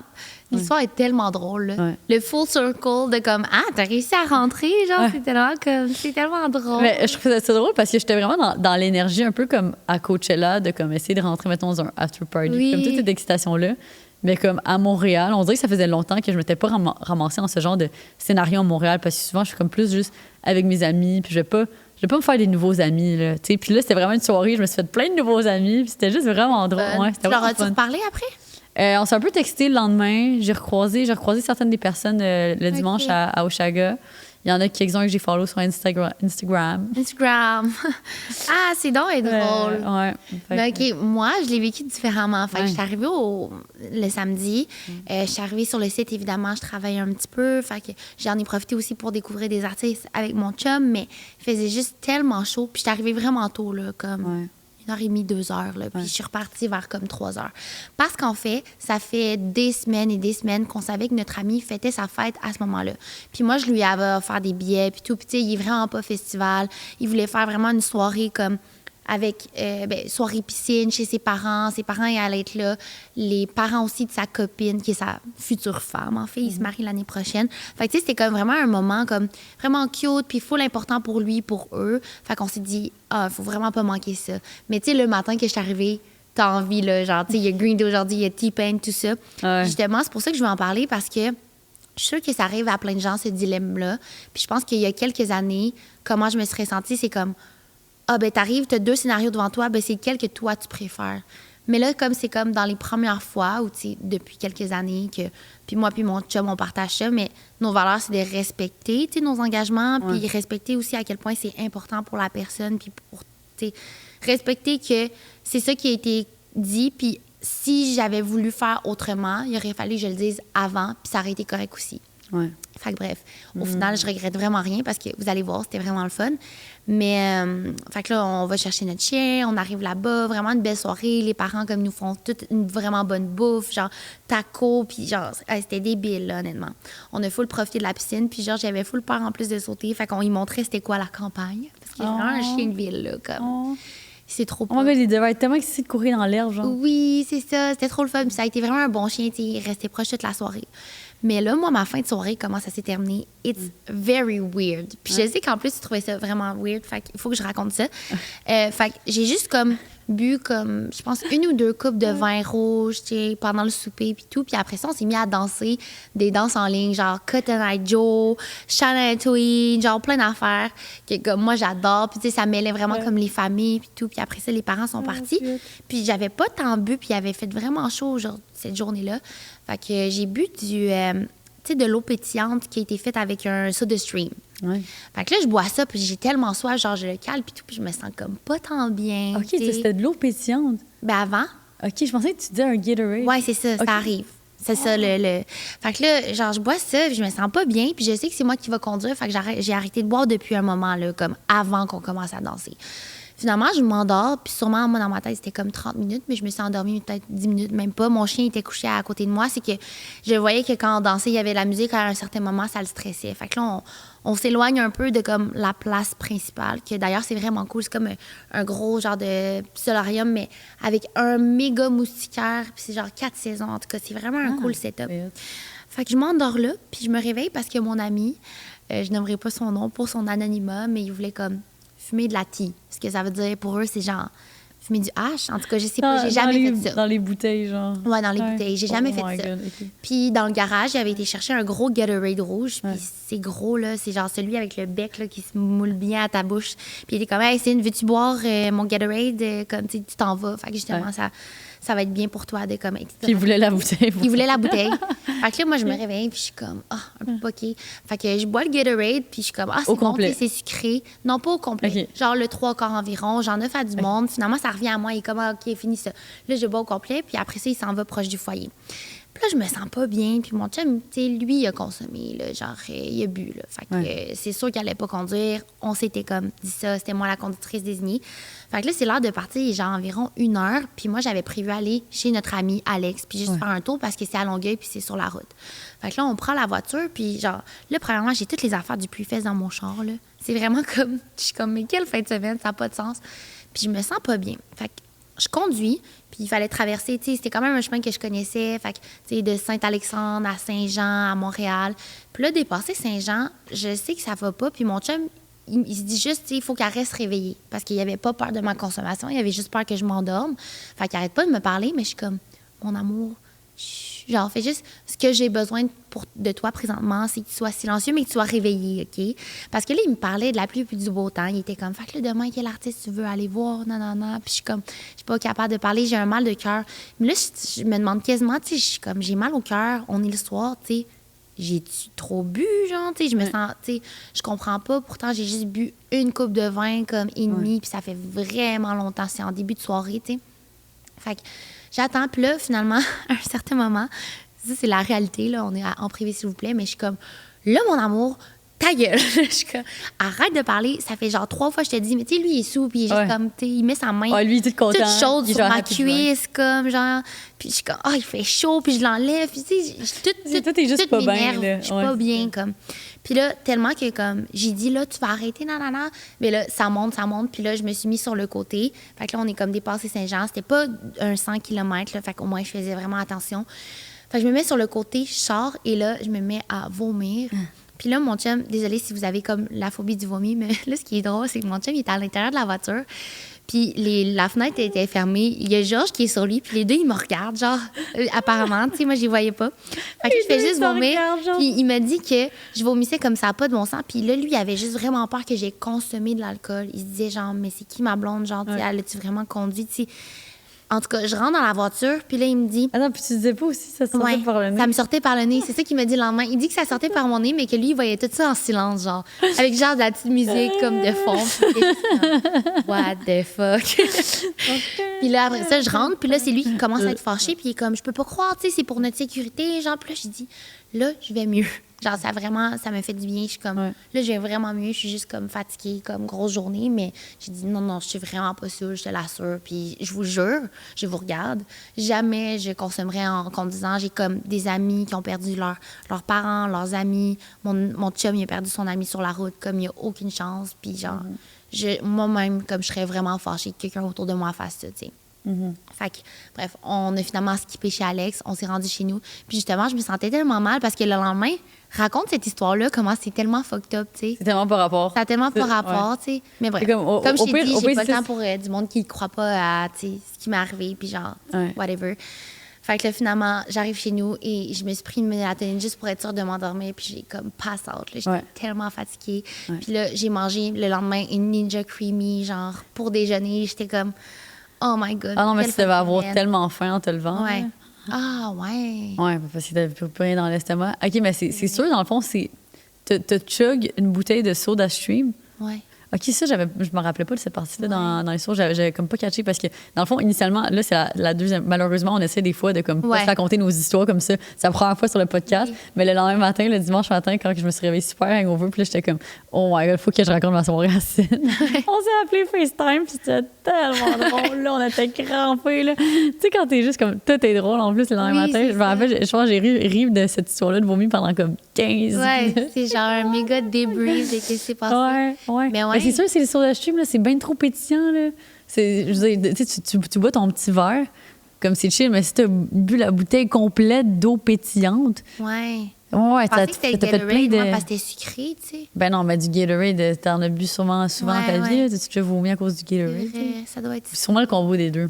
S3: l'histoire est tellement drôle. Là.
S2: Ouais.
S3: Le full circle de comme, t'as réussi à rentrer, genre, c'est tellement drôle.
S2: Mais je trouvais ça drôle parce que j'étais vraiment dans l'énergie un peu comme à Coachella, de comme essayer de rentrer, mettons, dans un after party.
S3: Oui.
S2: Comme toute cette excitation-là. Mais comme à Montréal, on dirait que ça faisait longtemps que je m'étais pas ramassée dans ce genre de scénario à Montréal parce que souvent, je suis comme plus juste avec mes amis, puis je vais pas me faire des nouveaux amis, là. T'sais. Puis là, c'était vraiment une soirée, je me suis fait plein de nouveaux amis, puis c'était juste vraiment drôle. Ouais,
S3: Tu leur as-tu reparlé après?
S2: On s'est un peu texté le lendemain. J'ai recroisé certaines des personnes le dimanche à Oshaga. Il y en a quelques-uns que j'ai follow sur Instagram.
S3: C'est donc drôle.
S2: Ouais.
S3: Ben, OK, moi, je l'ai vécu différemment. Fait que je suis arrivée le samedi. Je suis arrivée sur le site, évidemment, je travaillais un petit peu. Fait que j'en ai profité aussi pour découvrir des artistes avec mon chum, mais il faisait juste tellement chaud. Puis je suis arrivée vraiment tôt, là, comme 1h30, 2h. Là, puis je suis repartie vers comme 3h. Parce qu'en fait, ça fait des semaines et des semaines qu'on savait que notre ami fêtait sa fête à ce moment-là. Puis moi, je lui avais offert des billets, puis tout. Puis tu sais, il est vraiment pas festival. Il voulait faire vraiment une soirée comme avec soirée piscine chez ses parents ils allaient être là, les parents aussi de sa copine, qui est sa future femme, en fait, ils se marient l'année prochaine. Fait que, tu sais, c'était comme vraiment un moment comme vraiment cute, puis full important pour lui, pour eux. Fait qu'on s'est dit, faut vraiment pas manquer ça. Mais tu sais, le matin que je suis arrivée, t'as envie, là, genre, tu sais, il y a Green Day aujourd'hui, il y a T-Pain, tout ça.
S2: Ouais.
S3: Justement, c'est pour ça que je veux en parler, parce que je suis sûre que ça arrive à plein de gens, ce dilemme-là. Puis je pense qu'il y a quelques années, comment je me serais sentie, c'est comme, t'arrives, t'as 2 scénarios devant toi, c'est lequel que toi, tu préfères? Mais là, comme c'est comme dans les premières fois, ou tu sais, depuis quelques années, que puis moi puis mon chum, on partage ça, mais nos valeurs, c'est de respecter, tu sais, nos engagements, puis respecter aussi à quel point c'est important pour la personne, puis pour, tu sais, respecter que c'est ça qui a été dit, puis si j'avais voulu faire autrement, il aurait fallu que je le dise avant, puis ça aurait été correct aussi.
S2: Ouais.
S3: Fait que bref, au final, je regrette vraiment rien parce que vous allez voir, c'était vraiment le fun. Mais, fait que là, on va chercher notre chien, on arrive là-bas, vraiment une belle soirée. Les parents, comme, nous font toute une vraiment bonne bouffe, genre tacos, puis genre, c'était débile, là, honnêtement. On a full profité de la piscine, puis genre, j'avais full peur en plus de sauter. Fait qu'on y montrait c'était quoi la campagne. Parce qu'il y a vraiment un chien de ville, là, comme. C'est trop
S2: Oh my God, il devait être tellement excité de courir dans l'herbe, genre.
S3: Oui, c'est ça. C'était trop le fun. Puis ça a été vraiment un bon chien, tu sais, il restait proche toute la soirée. Mais là, moi, ma fin de soirée, comment ça s'est terminé? It's very weird. Puis je sais qu'en plus, tu trouvais ça vraiment weird. Fait qu'il faut que je raconte ça. Fait que j'ai juste comme bu comme, je pense, 1 ou 2 coupes de vin rouge, tu sais, pendant le souper puis tout. Puis après ça, on s'est mis à danser des danses en ligne, genre Cotton Eye Joe, Shania Twain, genre plein d'affaires que comme moi, j'adore. Puis tu sais, ça mêlait vraiment comme les familles puis tout. Puis après ça, les parents sont partis. Puis j'avais pas tant bu, puis il avait fait vraiment chaud cette journée-là. Fait que j'ai bu tu sais, de l'eau pétillante qui a été faite avec un soda stream.
S2: Ouais.
S3: Fait que là, je bois ça, puis j'ai tellement soif, genre, je le cale, puis tout, puis je me sens comme pas tant bien.
S2: OK,
S3: t'sais.
S2: c'était de l'eau pétillante.
S3: Ben avant,
S2: OK, je pensais que tu disais un Gatorade.
S3: ouais, c'est ça,
S2: OK.
S3: ça arrive. C'est ça, le... Fait que là, genre, je bois ça, puis je me sens pas bien, puis je sais que c'est moi qui va conduire, fait que j'ai arrêté de boire depuis un moment, là, comme avant qu'on commence à danser. Finalement, je m'endors, puis sûrement, moi, dans ma tête, c'était comme 30 minutes, mais je me suis endormie peut-être 10 minutes, même pas. Mon chien était couché à côté de moi. C'est que je voyais que quand on dansait, il y avait de la musique, à un certain moment, ça le stressait. Fait que là, on s'éloigne un peu de comme la place principale, que d'ailleurs, c'est vraiment cool. C'est comme un gros genre de solarium, mais avec un méga moustiquaire, puis c'est genre 4 saisons. En tout cas, c'est vraiment un cool setup. Fait que je m'endors là, puis je me réveille parce que mon ami, je nommerai pas son nom pour son anonymat, mais il voulait comme fumer de la tea. Ce que ça veut dire pour eux, c'est genre fumer du hash. En tout cas, je sais pas, j'ai jamais fait ça.
S2: Dans les bouteilles, genre.
S3: Ouais, dans les bouteilles. J'ai jamais fait ça.
S2: God, okay.
S3: Puis dans le garage, j'avais été chercher un gros Gatorade rouge. Puis c'est gros, là. C'est genre celui avec le bec là, qui se moule bien à ta bouche. Puis il était comme, hey, Céline, veux-tu boire mon Gatorade? Comme tu t'en vas. Fait que justement, ça va être bien pour toi de comme être.
S2: Puis il voulait la bouteille.
S3: Il voulait la bouteille. Fait que là, moi, je me réveille, puis je suis comme, un peu poquée. Fait que je bois le Gatorade, puis je suis comme, c'est
S2: Au
S3: bon,
S2: complet.
S3: c'est sucré. Non, pas au complet.
S2: Okay.
S3: Genre le 3/4 environ. J'en offre à du monde. Finalement, ça revient à moi. Il est comme, OK, fini ça. Là, je bois au complet, puis après ça, il s'en va proche du foyer. Puis là, je me sens pas bien. Puis mon chum, tu sais, lui, il a consommé, là, genre, il a bu, là. Fait que c'est sûr qu'il allait pas conduire. On s'était comme dit ça. C'était moi la conductrice désignée. Fait que là, c'est l'heure de partir. Il est genre environ 1 heure. Puis moi, j'avais prévu aller chez notre ami Alex, puis juste faire un tour parce que c'est à Longueuil, puis c'est sur la route. Fait que là, on prend la voiture, puis genre, là, premièrement, j'ai toutes les affaires du Puy-Fest dans mon char, là. C'est vraiment comme, je suis comme, mais quelle fin de semaine, ça n'a pas de sens. Puis je me sens pas bien. Fait que je conduis, puis il fallait traverser, tu sais, c'était quand même un chemin que je connaissais, fait que, tu sais, de Saint-Alexandre à Saint-Jean, à Montréal. Puis là, dépasser Saint-Jean, je sais que ça va pas, puis mon chum, il se dit juste, tu sais, il faut qu'elle reste réveillée, parce qu'il avait pas peur de ma consommation, il avait juste peur que je m'endorme. Fait qu'il arrête pas de me parler, mais je suis comme, mon amour, genre, fais juste ce que j'ai besoin de toi présentement, c'est que tu sois silencieux, mais que tu sois réveillé, OK? Parce que là, il me parlait de la pluie puis du beau temps. Il était comme, fait que là, demain, quel artiste tu veux aller voir? Non, non, non. Puis je suis comme, je suis pas capable de parler, j'ai un mal de cœur. Mais là, je me demande quasiment, tu sais, je suis comme, j'ai mal au cœur, on est le soir, tu sais, j'ai-tu trop bu, genre, tu sais, je me sens, tu sais, je comprends pas. Pourtant, j'ai juste bu 1 coupe de vin, comme, et demi, puis ça fait vraiment longtemps. C'est en début de soirée, tu sais. Fait que j'attends, puis là, finalement, à un certain moment, ça, c'est la réalité, là, on est en privé, s'il vous plaît, mais je suis comme, là, mon amour, ta gueule. Je suis comme, arrête de parler, ça fait genre 3 fois que je te dis, mais tu sais, lui, il est sous, puis il est juste comme, tu sais, il met sa main
S2: lui, il est tout content.
S3: toute chaude
S2: Il est
S3: sur
S2: genre
S3: ma
S2: happy
S3: cuisse, comme, genre, puis je suis comme, il fait chaud, puis je l'enlève, puis tu sais, tout
S2: t'es juste pas bien,
S3: m'énerve,
S2: là.
S3: je suis pas bien, comme. Puis là, tellement que comme j'ai dit, là, tu vas arrêter, nanana. Mais là, ça monte. Puis là, je me suis mis sur le côté. Fait que là, on est comme dépassé Saint-Jean. C'était pas un 100 km, là. Fait qu'au moins, je faisais vraiment attention. Fait que je me mets sur le côté, je sors et là, je me mets à vomir. Puis là, mon chum, désolé si vous avez comme la phobie du vomi, mais là, ce qui est drôle, c'est que mon chum, il était à l'intérieur de la voiture. Puis la fenêtre était fermée. Il y a Georges qui est sur lui, puis les deux, ils me regardent, genre, apparemment. Tu sais, moi, je les voyais pas. Fait que je fais juste vomir. Puis il m'a dit que je vomissais comme ça, pas de bon sens. Puis là, lui, il avait juste vraiment peur que j'ai consommé de l'alcool. Il se disait, genre, mais c'est qui ma blonde? Genre, tu sais, elle a-tu vraiment conduit? Tu sais. En tout cas, je rentre dans la voiture, puis là, il me dit...
S2: Ah non, puis tu disais pas aussi ça sortait par le nez?
S3: Ça me sortait par le nez. C'est ça qu'il m'a dit le lendemain. Il dit que ça sortait par mon nez, mais que lui, il voyait tout ça en silence, genre. Avec genre de la petite musique comme de fond. Puis what the fuck? Puis là, après ça, je rentre, puis là, c'est lui qui commence à être fâché, puis il est comme, je peux pas croire, tu sais, c'est pour notre sécurité. Genre, puis là, j'ai dit, là, je vais mieux. Genre, ça me fait du bien. Je suis comme, là, je vais vraiment mieux. Je suis juste comme fatiguée, comme grosse journée. Mais j'ai dit, non, je suis vraiment pas sûre, je te l'assure. Puis je vous jure, je vous regarde, jamais je consommerai en conduisant. J'ai comme des amis qui ont perdu leurs parents, leurs amis. Mon chum, il a perdu son ami sur la route, comme il n'y a aucune chance. Puis genre, moi-même, comme je serais vraiment fâchée que quelqu'un autour de moi fasse ça, tu sais. Fait que, bref, on a finalement skippé chez Alex, on s'est rendu chez nous. Puis justement, je me sentais tellement mal parce que le lendemain, raconte cette histoire-là, comment c'est tellement fucked up, tu sais.
S2: C'est tellement pas rapport.
S3: Ça a tellement pas rapport, tu sais. Mais bref, comme je t'ai dit, j'ai pas le temps pour du monde qui ne croit pas à, tu sais, ce qui m'est arrivé, puis genre, whatever. Fait que là, finalement, j'arrive chez nous et je me suis pris une mélatonine juste pour être sûre de m'endormir. Puis j'ai comme pass out. J'étais tellement fatiguée. Puis là, j'ai mangé le lendemain une Ninja Creamy, genre, pour déjeuner. J'étais comme... Oh my God.
S2: Ah non, mais tu devais avoir tellement faim en te levant.
S3: Ouais. Ah, ouais.
S2: Ouais, parce que t'avais plus rien dans l'estomac. OK, mais c'est sûr, dans le fond, c'est. Te chug une bouteille de soda stream.
S3: Ouais.
S2: OK, ça, je me rappelais pas de cette partie-là dans les sources. J'avais comme pas catché parce que, dans le fond, initialement, là, c'est la deuxième. Malheureusement, on essaie des fois de comme pas se raconter nos histoires comme ça. C'est la première fois sur le podcast. Mais le lendemain matin, le dimanche matin, quand je me suis réveillée super hangover, puis là, j'étais comme, oh my God, faut que je raconte ma soirée à Cine. On s'est appelé FaceTime, puis c'était tellement drôle. Là, on était crampés, là. Tu sais, quand t'es juste comme, tout est drôle en plus le lendemain matin. Je me rappelle, je pense que j'ai ri de cette histoire-là de vomi pendant comme 15 minutes.
S3: Ouais, c'est genre un méga débrief de qu'est-ce qui s'est passé.
S2: Ouais.
S3: Mais ouais.
S2: C'est sûr, c'est le soda stream, là, c'est bien trop pétillant. Là. Je veux dire, tu bois ton petit verre, comme c'est chill, mais si tu as bu la bouteille complète d'eau pétillante.
S3: Ouais.
S2: Ouais,
S3: je pensais que c'était Gatorade, moi, parce que c'était sucré, tu sais.
S2: Ben non, mais du Gatorade, t'en as bu souvent dans ta vie. T'as-tu déjà vomi à cause du Gatorade?
S3: Ça doit être...
S2: Sûrement le combo des deux.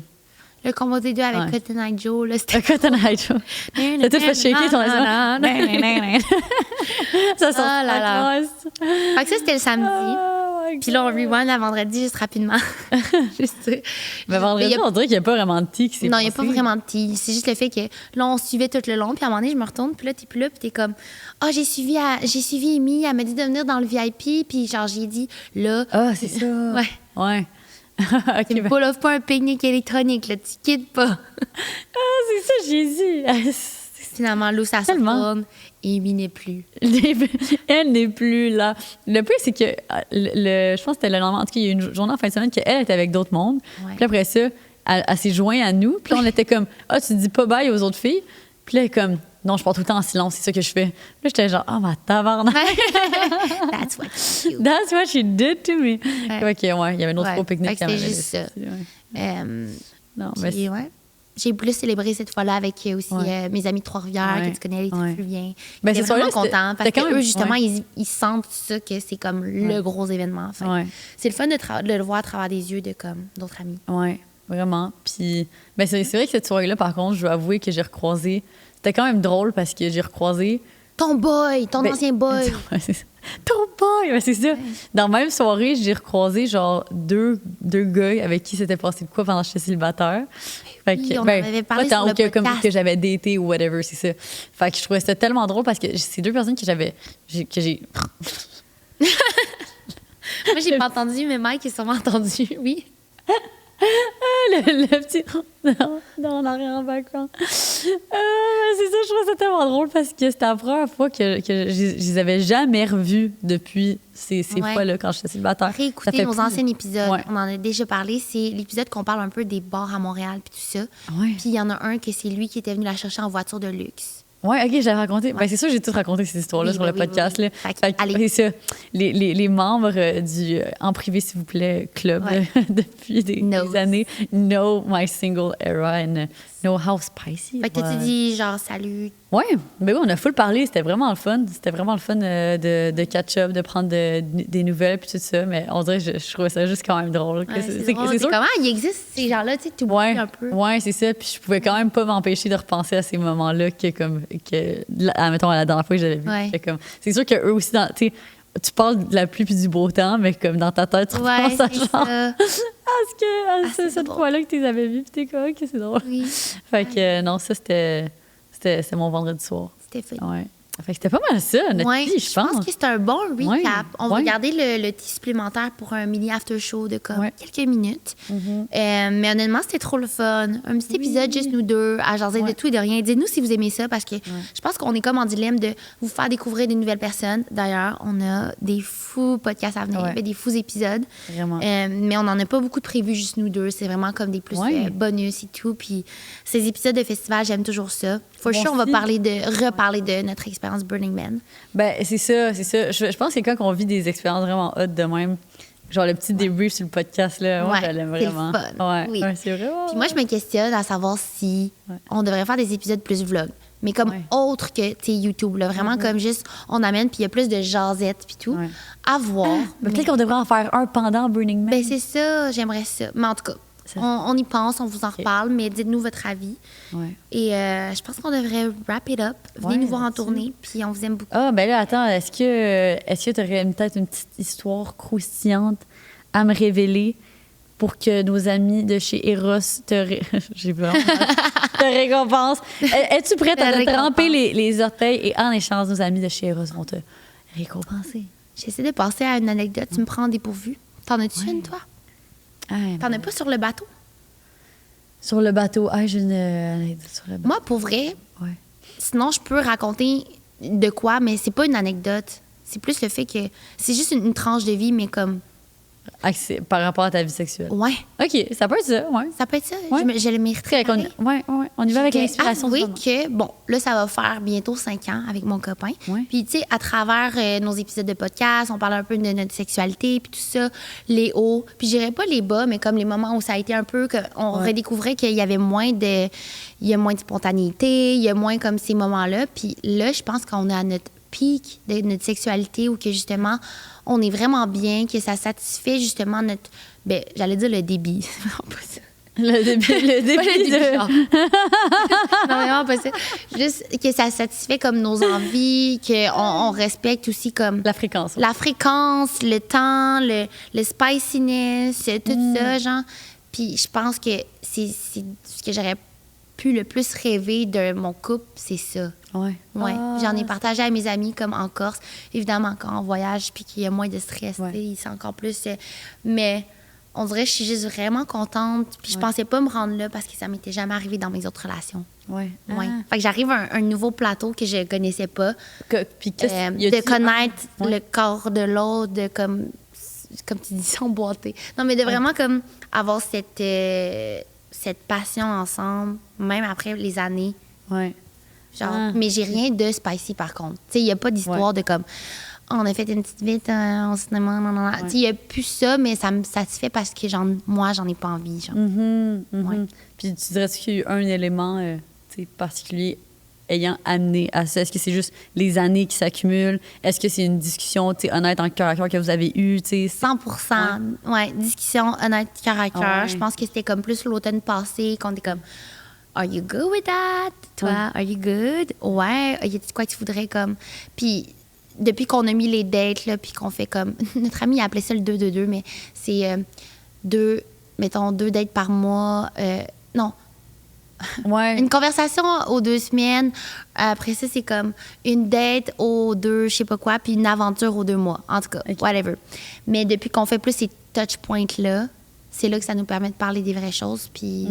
S3: Le combo des deux avec Cotton Eye Joe, là, c'était...
S2: Cotton Eye Joe. T'as tout fait shaker ton instant. Ça sort
S3: de la grosse. Fait que ça, c'était le samedi. Puis là, on rewind à vendredi, juste rapidement. Juste,
S2: mais vendredi, on dirait qu'il n'y a pas vraiment de tea qui s'est
S3: Non,
S2: passé.
S3: il n'y a pas vraiment de tea. C'est juste le fait que là, on suivait tout le long. Puis à un moment donné, je me retourne. Puis là, t'es plus là. Puis t'es comme, j'ai suivi Amy. Elle m'a dit de venir dans le VIP. Puis genre, j'ai dit, là.
S2: Ah, c'est ça. Ouais.
S3: Tu ne boule pas un pique-nique électronique, là. Tu quittes pas.
S2: C'est ça, j'ai dit.
S3: Finalement, l'eau, ça se retourne. Amy n'est plus.
S2: Elle n'est plus là. Le pire, c'est que je pense que c'était le lendemain. En tout cas, il y a eu une journée en fin de semaine qu'elle était avec d'autres mondes. Puis après ça, elle s'est jointe à nous. Puis là, on était comme, tu dis pas bye aux autres filles. Puis là, elle est comme, non, je pars tout le temps en silence, c'est ça que je fais. Puis là, j'étais genre, ma tabarnak. That's what she did to me. OK, il y avait une autre pique-nique.
S3: C'était juste ça. Non, mais j'ai plus célébré cette fois-là avec aussi mes amis de Trois-Rivières, que tu connais, les Trifluviens.
S2: Ben,
S3: j'étais vraiment contente parce
S2: qu'eux,
S3: justement, ils sentent ça, que c'est comme le gros événement. C'est le fun de le voir à travers des yeux de comme d'autres amis.
S2: Oui, vraiment. Puis, ben, c'est vrai que cette soirée-là, par contre, je dois avouer que j'ai recroisé. C'était quand même drôle parce que j'ai recroisé.
S3: Ton boy, ton ancien boy.
S2: Ton boy, ben, c'est ça. Dans la même soirée, j'ai recroisé genre deux gars avec qui s'était passé de quoi pendant que j'étais célibataire. Fait que,
S3: on avait parlé sur le podcast.
S2: Comme que j'avais daté ou whatever, c'est ça. Fait que je trouvais ça tellement drôle parce que c'est deux personnes que j'ai...
S3: Moi, j'ai pas entendu, mais Mike a sûrement entendu, oui.
S2: Le petit... Non, on n'a rien en background. C'est ça, je trouve ça tellement drôle parce que c'était la première fois que je les avais jamais revus depuis ces fois-là quand j'étais célibataire.
S3: Réécoutez nos anciens épisodes. On en a déjà parlé. C'est l'épisode qu'on parle un peu des bars à Montréal puis tout ça. Puis il y en a un que c'est lui qui était venu la chercher en voiture de luxe.
S2: Oui, OK, j'avais raconté. Ben, c'est sûr, j'ai tout raconté cette histoire-là
S3: Oui,
S2: sur le
S3: oui, oui,
S2: podcast.
S3: oui.
S2: Là.
S3: Fait que, allez.
S2: C'est ça. Les membres du En privé, s'il vous plaît, club
S3: Ouais.
S2: depuis des
S3: Knows.
S2: années know my single era and know how spicy.
S3: Fait que tu dis genre salut.
S2: Oui, ben oui, on a full parlé. C'était vraiment le fun. C'était vraiment le fun de catch-up, de prendre des nouvelles puis tout ça. Mais on dirait que je trouvais ça juste quand même drôle. Que
S3: Ouais,
S2: c'est
S3: drôle.
S2: c'est sûr.
S3: Comment il existe ces gens-là, tu sais, tu oublies un peu.
S2: Ouais, c'est ça. Puis je pouvais quand même pas m'empêcher de repenser à ces moments-là mettons, à la dernière fois que j'avais vu.
S3: Ouais.
S2: C'est sûr qu'eux aussi, tu parles de la pluie puis du beau temps, mais comme dans ta tête, tu
S3: Ouais,
S2: repenses à
S3: c'est
S2: genre,
S3: ça.
S2: c'est cette
S3: drôle.
S2: fois-là que tu les avais vus, puis t'es comme, OK, c'est drôle.
S3: Oui,
S2: Fait que non, ça, c'était mon vendredi soir.
S3: c'était fait.
S2: Ouais. Fait que c'était pas mal ça, notre
S3: Ouais,
S2: vie, je pense.
S3: que c'est un bon recap.
S2: Ouais,
S3: On va
S2: ouais.
S3: garder le petit supplémentaire pour un mini after show de comme
S2: Ouais.
S3: quelques minutes. Mais honnêtement, c'était trop le fun. Un petit épisode, juste nous deux, à jaser de
S2: Ouais.
S3: tout et de rien. Dites-nous si vous aimez ça, parce que je pense qu'on est comme en dilemme de vous faire découvrir des nouvelles personnes. D'ailleurs, on a des fous podcasts à venir,
S2: Ouais.
S3: des fous épisodes.
S2: Vraiment.
S3: Mais on n'en a pas beaucoup de prévus, juste nous deux. C'est vraiment comme des plus
S2: Ouais.
S3: bonus et tout. Puis ces épisodes de festival, j'aime toujours ça. For
S2: Moi
S3: sure, on va
S2: aussi.
S3: reparler de notre expérience Burning Man.
S2: Ben, c'est ça. Je pense que c'est quand on vit des expériences vraiment hot de même. Genre le petit débrief sur le podcast, là. Moi,
S3: Ouais,
S2: je l'aime
S3: c'est le
S2: vraiment.
S3: fun.
S2: Ouais,
S3: Oui.
S2: ouais, c'est vrai.
S3: Puis moi, je me questionne à savoir si
S2: Ouais.
S3: on devrait faire des épisodes plus vlog. Mais comme
S2: Ouais.
S3: autre que, tu sais, YouTube. Là, vraiment comme juste, on amène, puis il y a plus de jasettes, puis tout.
S2: Ouais.
S3: À voir.
S2: Ben, peut-être qu'on devrait en faire un pendant Burning Man.
S3: Ben, c'est ça, j'aimerais ça. Mais en tout cas,
S2: Ça-
S3: on y pense, on vous en reparle, mais dites-nous votre avis.
S2: Ouais.
S3: Et je pense qu'on devrait wrap it up. Venez
S2: Ouais,
S3: nous voir en
S2: là-dessus.
S3: tournée, puis on vous aime beaucoup.
S2: Ah, ben là, attends, est-ce que tu aurais peut-être une petite histoire croustillante à me révéler pour que nos amis de chez Eros j'ai vraiment te récompensent? Es-tu prête à te
S3: récompense.
S2: tremper les orteils et en échange, nos amis de chez Eros vont te récompenser?
S3: J'essaie de penser à une anecdote. Tu me prends en dépourvu. T'en as-tu une, toi?
S2: Ah,
S3: T'en
S2: ben,
S3: as pas sur le bateau?
S2: sur le bateau. Ah, j'ai une anecdote sur le bateau.
S3: Moi, pour vrai,
S2: Ouais.
S3: sinon, je peux raconter de quoi, mais c'est pas une anecdote. C'est plus le fait que c'est juste une tranche de vie, mais comme,
S2: Par rapport à ta vie sexuelle.
S3: ouais,
S2: OK, ça peut être ça, ouais.
S3: ça peut être ça.
S2: Ouais.
S3: Je le mériterais.
S2: On y va avec l'inspiration.
S3: Oui,
S2: du moment.
S3: que, bon, là, ça va faire bientôt 5 ans avec mon copain.
S2: Ouais.
S3: Puis, tu sais, à travers nos épisodes de podcast, on parle un peu de notre sexualité, puis tout ça, les hauts. Puis, je dirais pas les bas, mais comme les moments où ça a été un peu, qu'on
S2: Ouais.
S3: redécouvrait qu'il y avait moins de. Il y a moins de spontanéité, il y a moins comme ces moments-là. Puis là, je pense qu'on est à notre pic de notre sexualité où que justement, on est vraiment bien, que ça satisfait justement notre. Ben, j'allais dire le débit. C'est vraiment pas ça.
S2: Le début,
S3: Pas le début,
S2: de...
S3: genre. Non, vraiment pas ça. Juste que ça satisfait comme nos envies, qu'on respecte aussi comme
S2: La fréquence.
S3: la fréquence, le temps, le spiciness, tout ça, genre. Puis je pense que c'est ce que j'aurais pu le plus rêver de mon couple, c'est ça.
S2: Ouais.
S3: Ouais.
S2: Ah,
S3: J'en ai partagé à mes amis comme en Corse. Évidemment, quand on voyage puis qu'il y a moins de stress,
S2: Ouais.
S3: tu sais, c'est encore plus. Mais on dirait que je suis juste vraiment contente. Puis je
S2: Ouais.
S3: pensais pas me rendre là parce que ça m'était jamais arrivé dans mes autres relations.
S2: Ouais.
S3: Ouais.
S2: Ah.
S3: Fait que j'arrive à un nouveau plateau que je connaissais pas.
S2: Puis qu'est-ce y
S3: De
S2: a-t-il
S3: connaître
S2: un- Ouais.
S3: le corps de l'autre, de comme tu dis, s'emboîter. Non, mais de vraiment comme avoir cette passion ensemble, même après les années.
S2: Ouais.
S3: Genre,
S2: Ah.
S3: mais j'ai rien de spicy par contre. Tu sais, il n'y a pas d'histoire
S2: Ouais.
S3: de comme on a fait une petite vite au cinéma, non, non, non. Tu sais, il n'y a plus ça, mais ça me satisfait parce que moi, j'en ai pas envie. Genre.
S2: Mhm, mhm.
S3: Ouais.
S2: Puis tu dirais qu'il y a eu un élément tu sais, particulier ayant amené à ça? Est-ce que c'est juste les années qui s'accumulent? Est-ce que c'est une discussion tu sais, honnête en cœur à cœur que vous avez eue? Tu sais?
S3: 100 ouais, discussion honnête, cœur à cœur.
S2: Ouais.
S3: Je pense que c'était comme plus l'automne passé qu'on était comme Are you good with that? Toi,
S2: Ouais.
S3: are you good? Ouais, y a quoi que tu voudrais comme. Puis depuis qu'on a mis les dates, là, puis qu'on fait comme. Notre ami a appelé ça le 2-2-2, mais c'est deux dates par mois. Non,
S2: Ouais.
S3: une conversation aux 2 semaines. Après ça, c'est comme une date aux 2, je sais pas quoi, puis une aventure aux 2 mois. En tout cas,
S2: Ok.
S3: whatever. Mais depuis qu'on fait plus ces touch points-là, c'est là que ça nous permet de parler des vraies choses, puis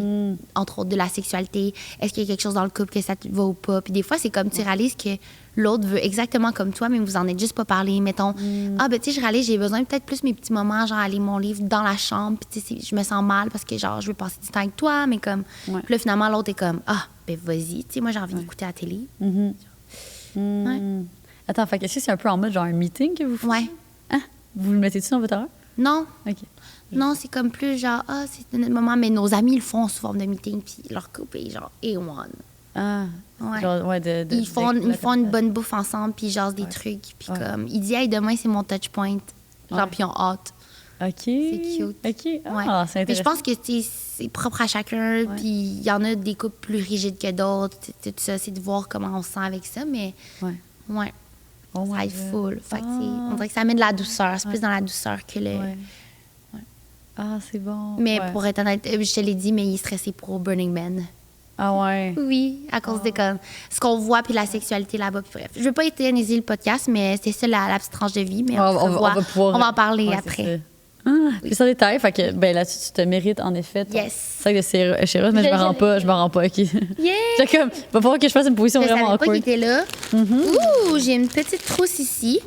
S3: entre autres de la sexualité. Est-ce qu'il y a quelque chose dans le couple que ça te va ou pas? Puis des fois, c'est comme tu réalises que l'autre veut exactement comme toi, mais vous en êtes juste pas parlé. Mettons, ben tu sais, je réalise, j'ai besoin peut-être plus mes petits moments, genre aller mon livre dans la chambre, puis tu sais, je me sens mal parce que genre, je veux passer du temps avec toi, mais comme, puis là, finalement, l'autre est comme, ben vas-y, tu sais, moi, j'ai envie d'écouter la télé. Ouais.
S2: Attends, fait qu'est-ce que c'est un peu en mode genre un meeting que vous faites?
S3: Ouais.
S2: Hein? Vous le mettez-tu dans votre heure?
S3: Non.
S2: OK.
S3: Non, c'est comme plus genre, c'est notre moment, mais nos amis le font sous forme de meeting, puis leur couple est genre A1.
S2: Ah.
S3: Ouais.
S2: Genre, ouais,
S3: Ils font une bonne bouffe ensemble, puis ils jasent des trucs. Puis comme, il dit, hey, demain, c'est mon touch point. Genre, puis ils ont hâte.
S2: OK.
S3: C'est cute.
S2: OK. Ah,
S3: Ouais.
S2: c'est
S3: Mais
S2: intéressant.
S3: je pense que c'est propre à chacun, puis il y en a des couples plus rigides que d'autres. Tout ça, c'est de voir comment on se sent avec ça, mais ouais.
S2: Oh
S3: Ça
S2: my
S3: aide
S2: God.
S3: full. Fait que on dirait que ça met de la douceur. C'est plus dans la douceur que le...
S2: Ouais. Ah, c'est bon.
S3: Mais
S2: Ouais.
S3: pour être honnête, je te l'ai dit, mais il est stressé pour Burning Man.
S2: Ah ouais.
S3: Oui, à cause de comme, ce qu'on voit puis la sexualité là-bas. Puis bref, je veux pas éterniser le podcast, mais c'est ça la petite tranche de vie. Mais on va en parler
S2: ouais,
S3: après.
S2: c'est ça. Puis sur les détails, fait que ben là-dessus tu te mérites en effet.
S3: Yes.
S2: C'est ça que c'est chez Ross, mais je me rends pas. OK.
S3: Yeah!
S2: J'ai comme va falloir que je fasse une position
S3: Je
S2: vraiment
S3: savais pas qu'il
S2: awkward.
S3: était là. Ouh, j'ai une petite trousse ici.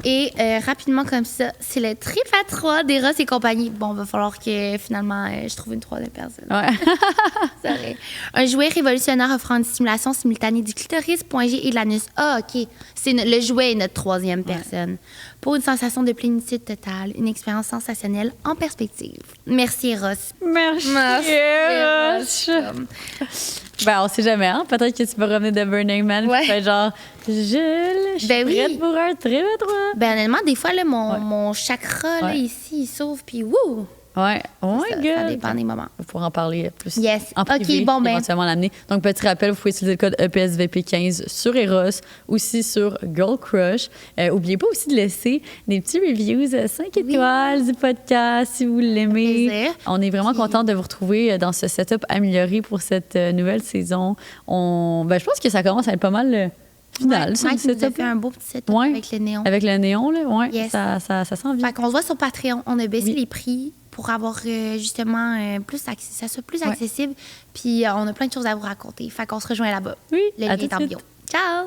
S3: Et rapidement comme ça, c'est le trip à 3 d'Eros et compagnie. Bon, va falloir que finalement je trouve une troisième personne.
S2: Ouais.
S3: Sorry. Un jouet révolutionnaire offrant une stimulation simultanée du clitoris, point G et de l'anus. Ah, OK. Le jouet est notre troisième personne. Pour une sensation de plénitude totale, une expérience sensationnelle en perspective. Merci, Eros.
S2: Merci.
S3: Merci,
S2: Ben, on sait jamais, hein? Peut-être que tu peux revenir de Burning Man.
S3: Ouais.
S2: Puis faire genre, Jules, je suis
S3: Ben oui.
S2: prête pour un trip à 3.
S3: Ben, honnêtement, des fois, là, mon chakra, là, ici, il s'ouvre, puis wouh!
S2: Ouais. Oh my God.
S3: Ça dépend des moments.
S2: On pourra en parler plus
S3: Yes.
S2: en privé,
S3: OK, bon, ben.
S2: éventuellement l'amener. Donc, petit rappel, vous pouvez utiliser le code EPSVP15 sur Eros, aussi sur Girl Crush. N'oubliez pas aussi de laisser des petits reviews 5 étoiles du podcast si vous l'aimez.
S3: Plaisir.
S2: On est vraiment content de vous retrouver dans ce setup amélioré pour cette nouvelle saison. Je pense que ça commence à être pas mal final.
S3: Ouais, Mike nous a fait un beau petit setup avec le néon.
S2: Avec le néon, là, ouais.
S3: Yes.
S2: Ça sent bien.
S3: Fait qu'on se voit sur Patreon. On a baissé les prix pour avoir justement ça soit plus accessible. Puis on a plein de choses à vous raconter. Fait qu'on se rejoint là-bas.
S2: Oui,
S3: Le
S2: à
S3: lien
S2: tout
S3: est
S2: de
S3: en
S2: suite.
S3: bio. Ciao!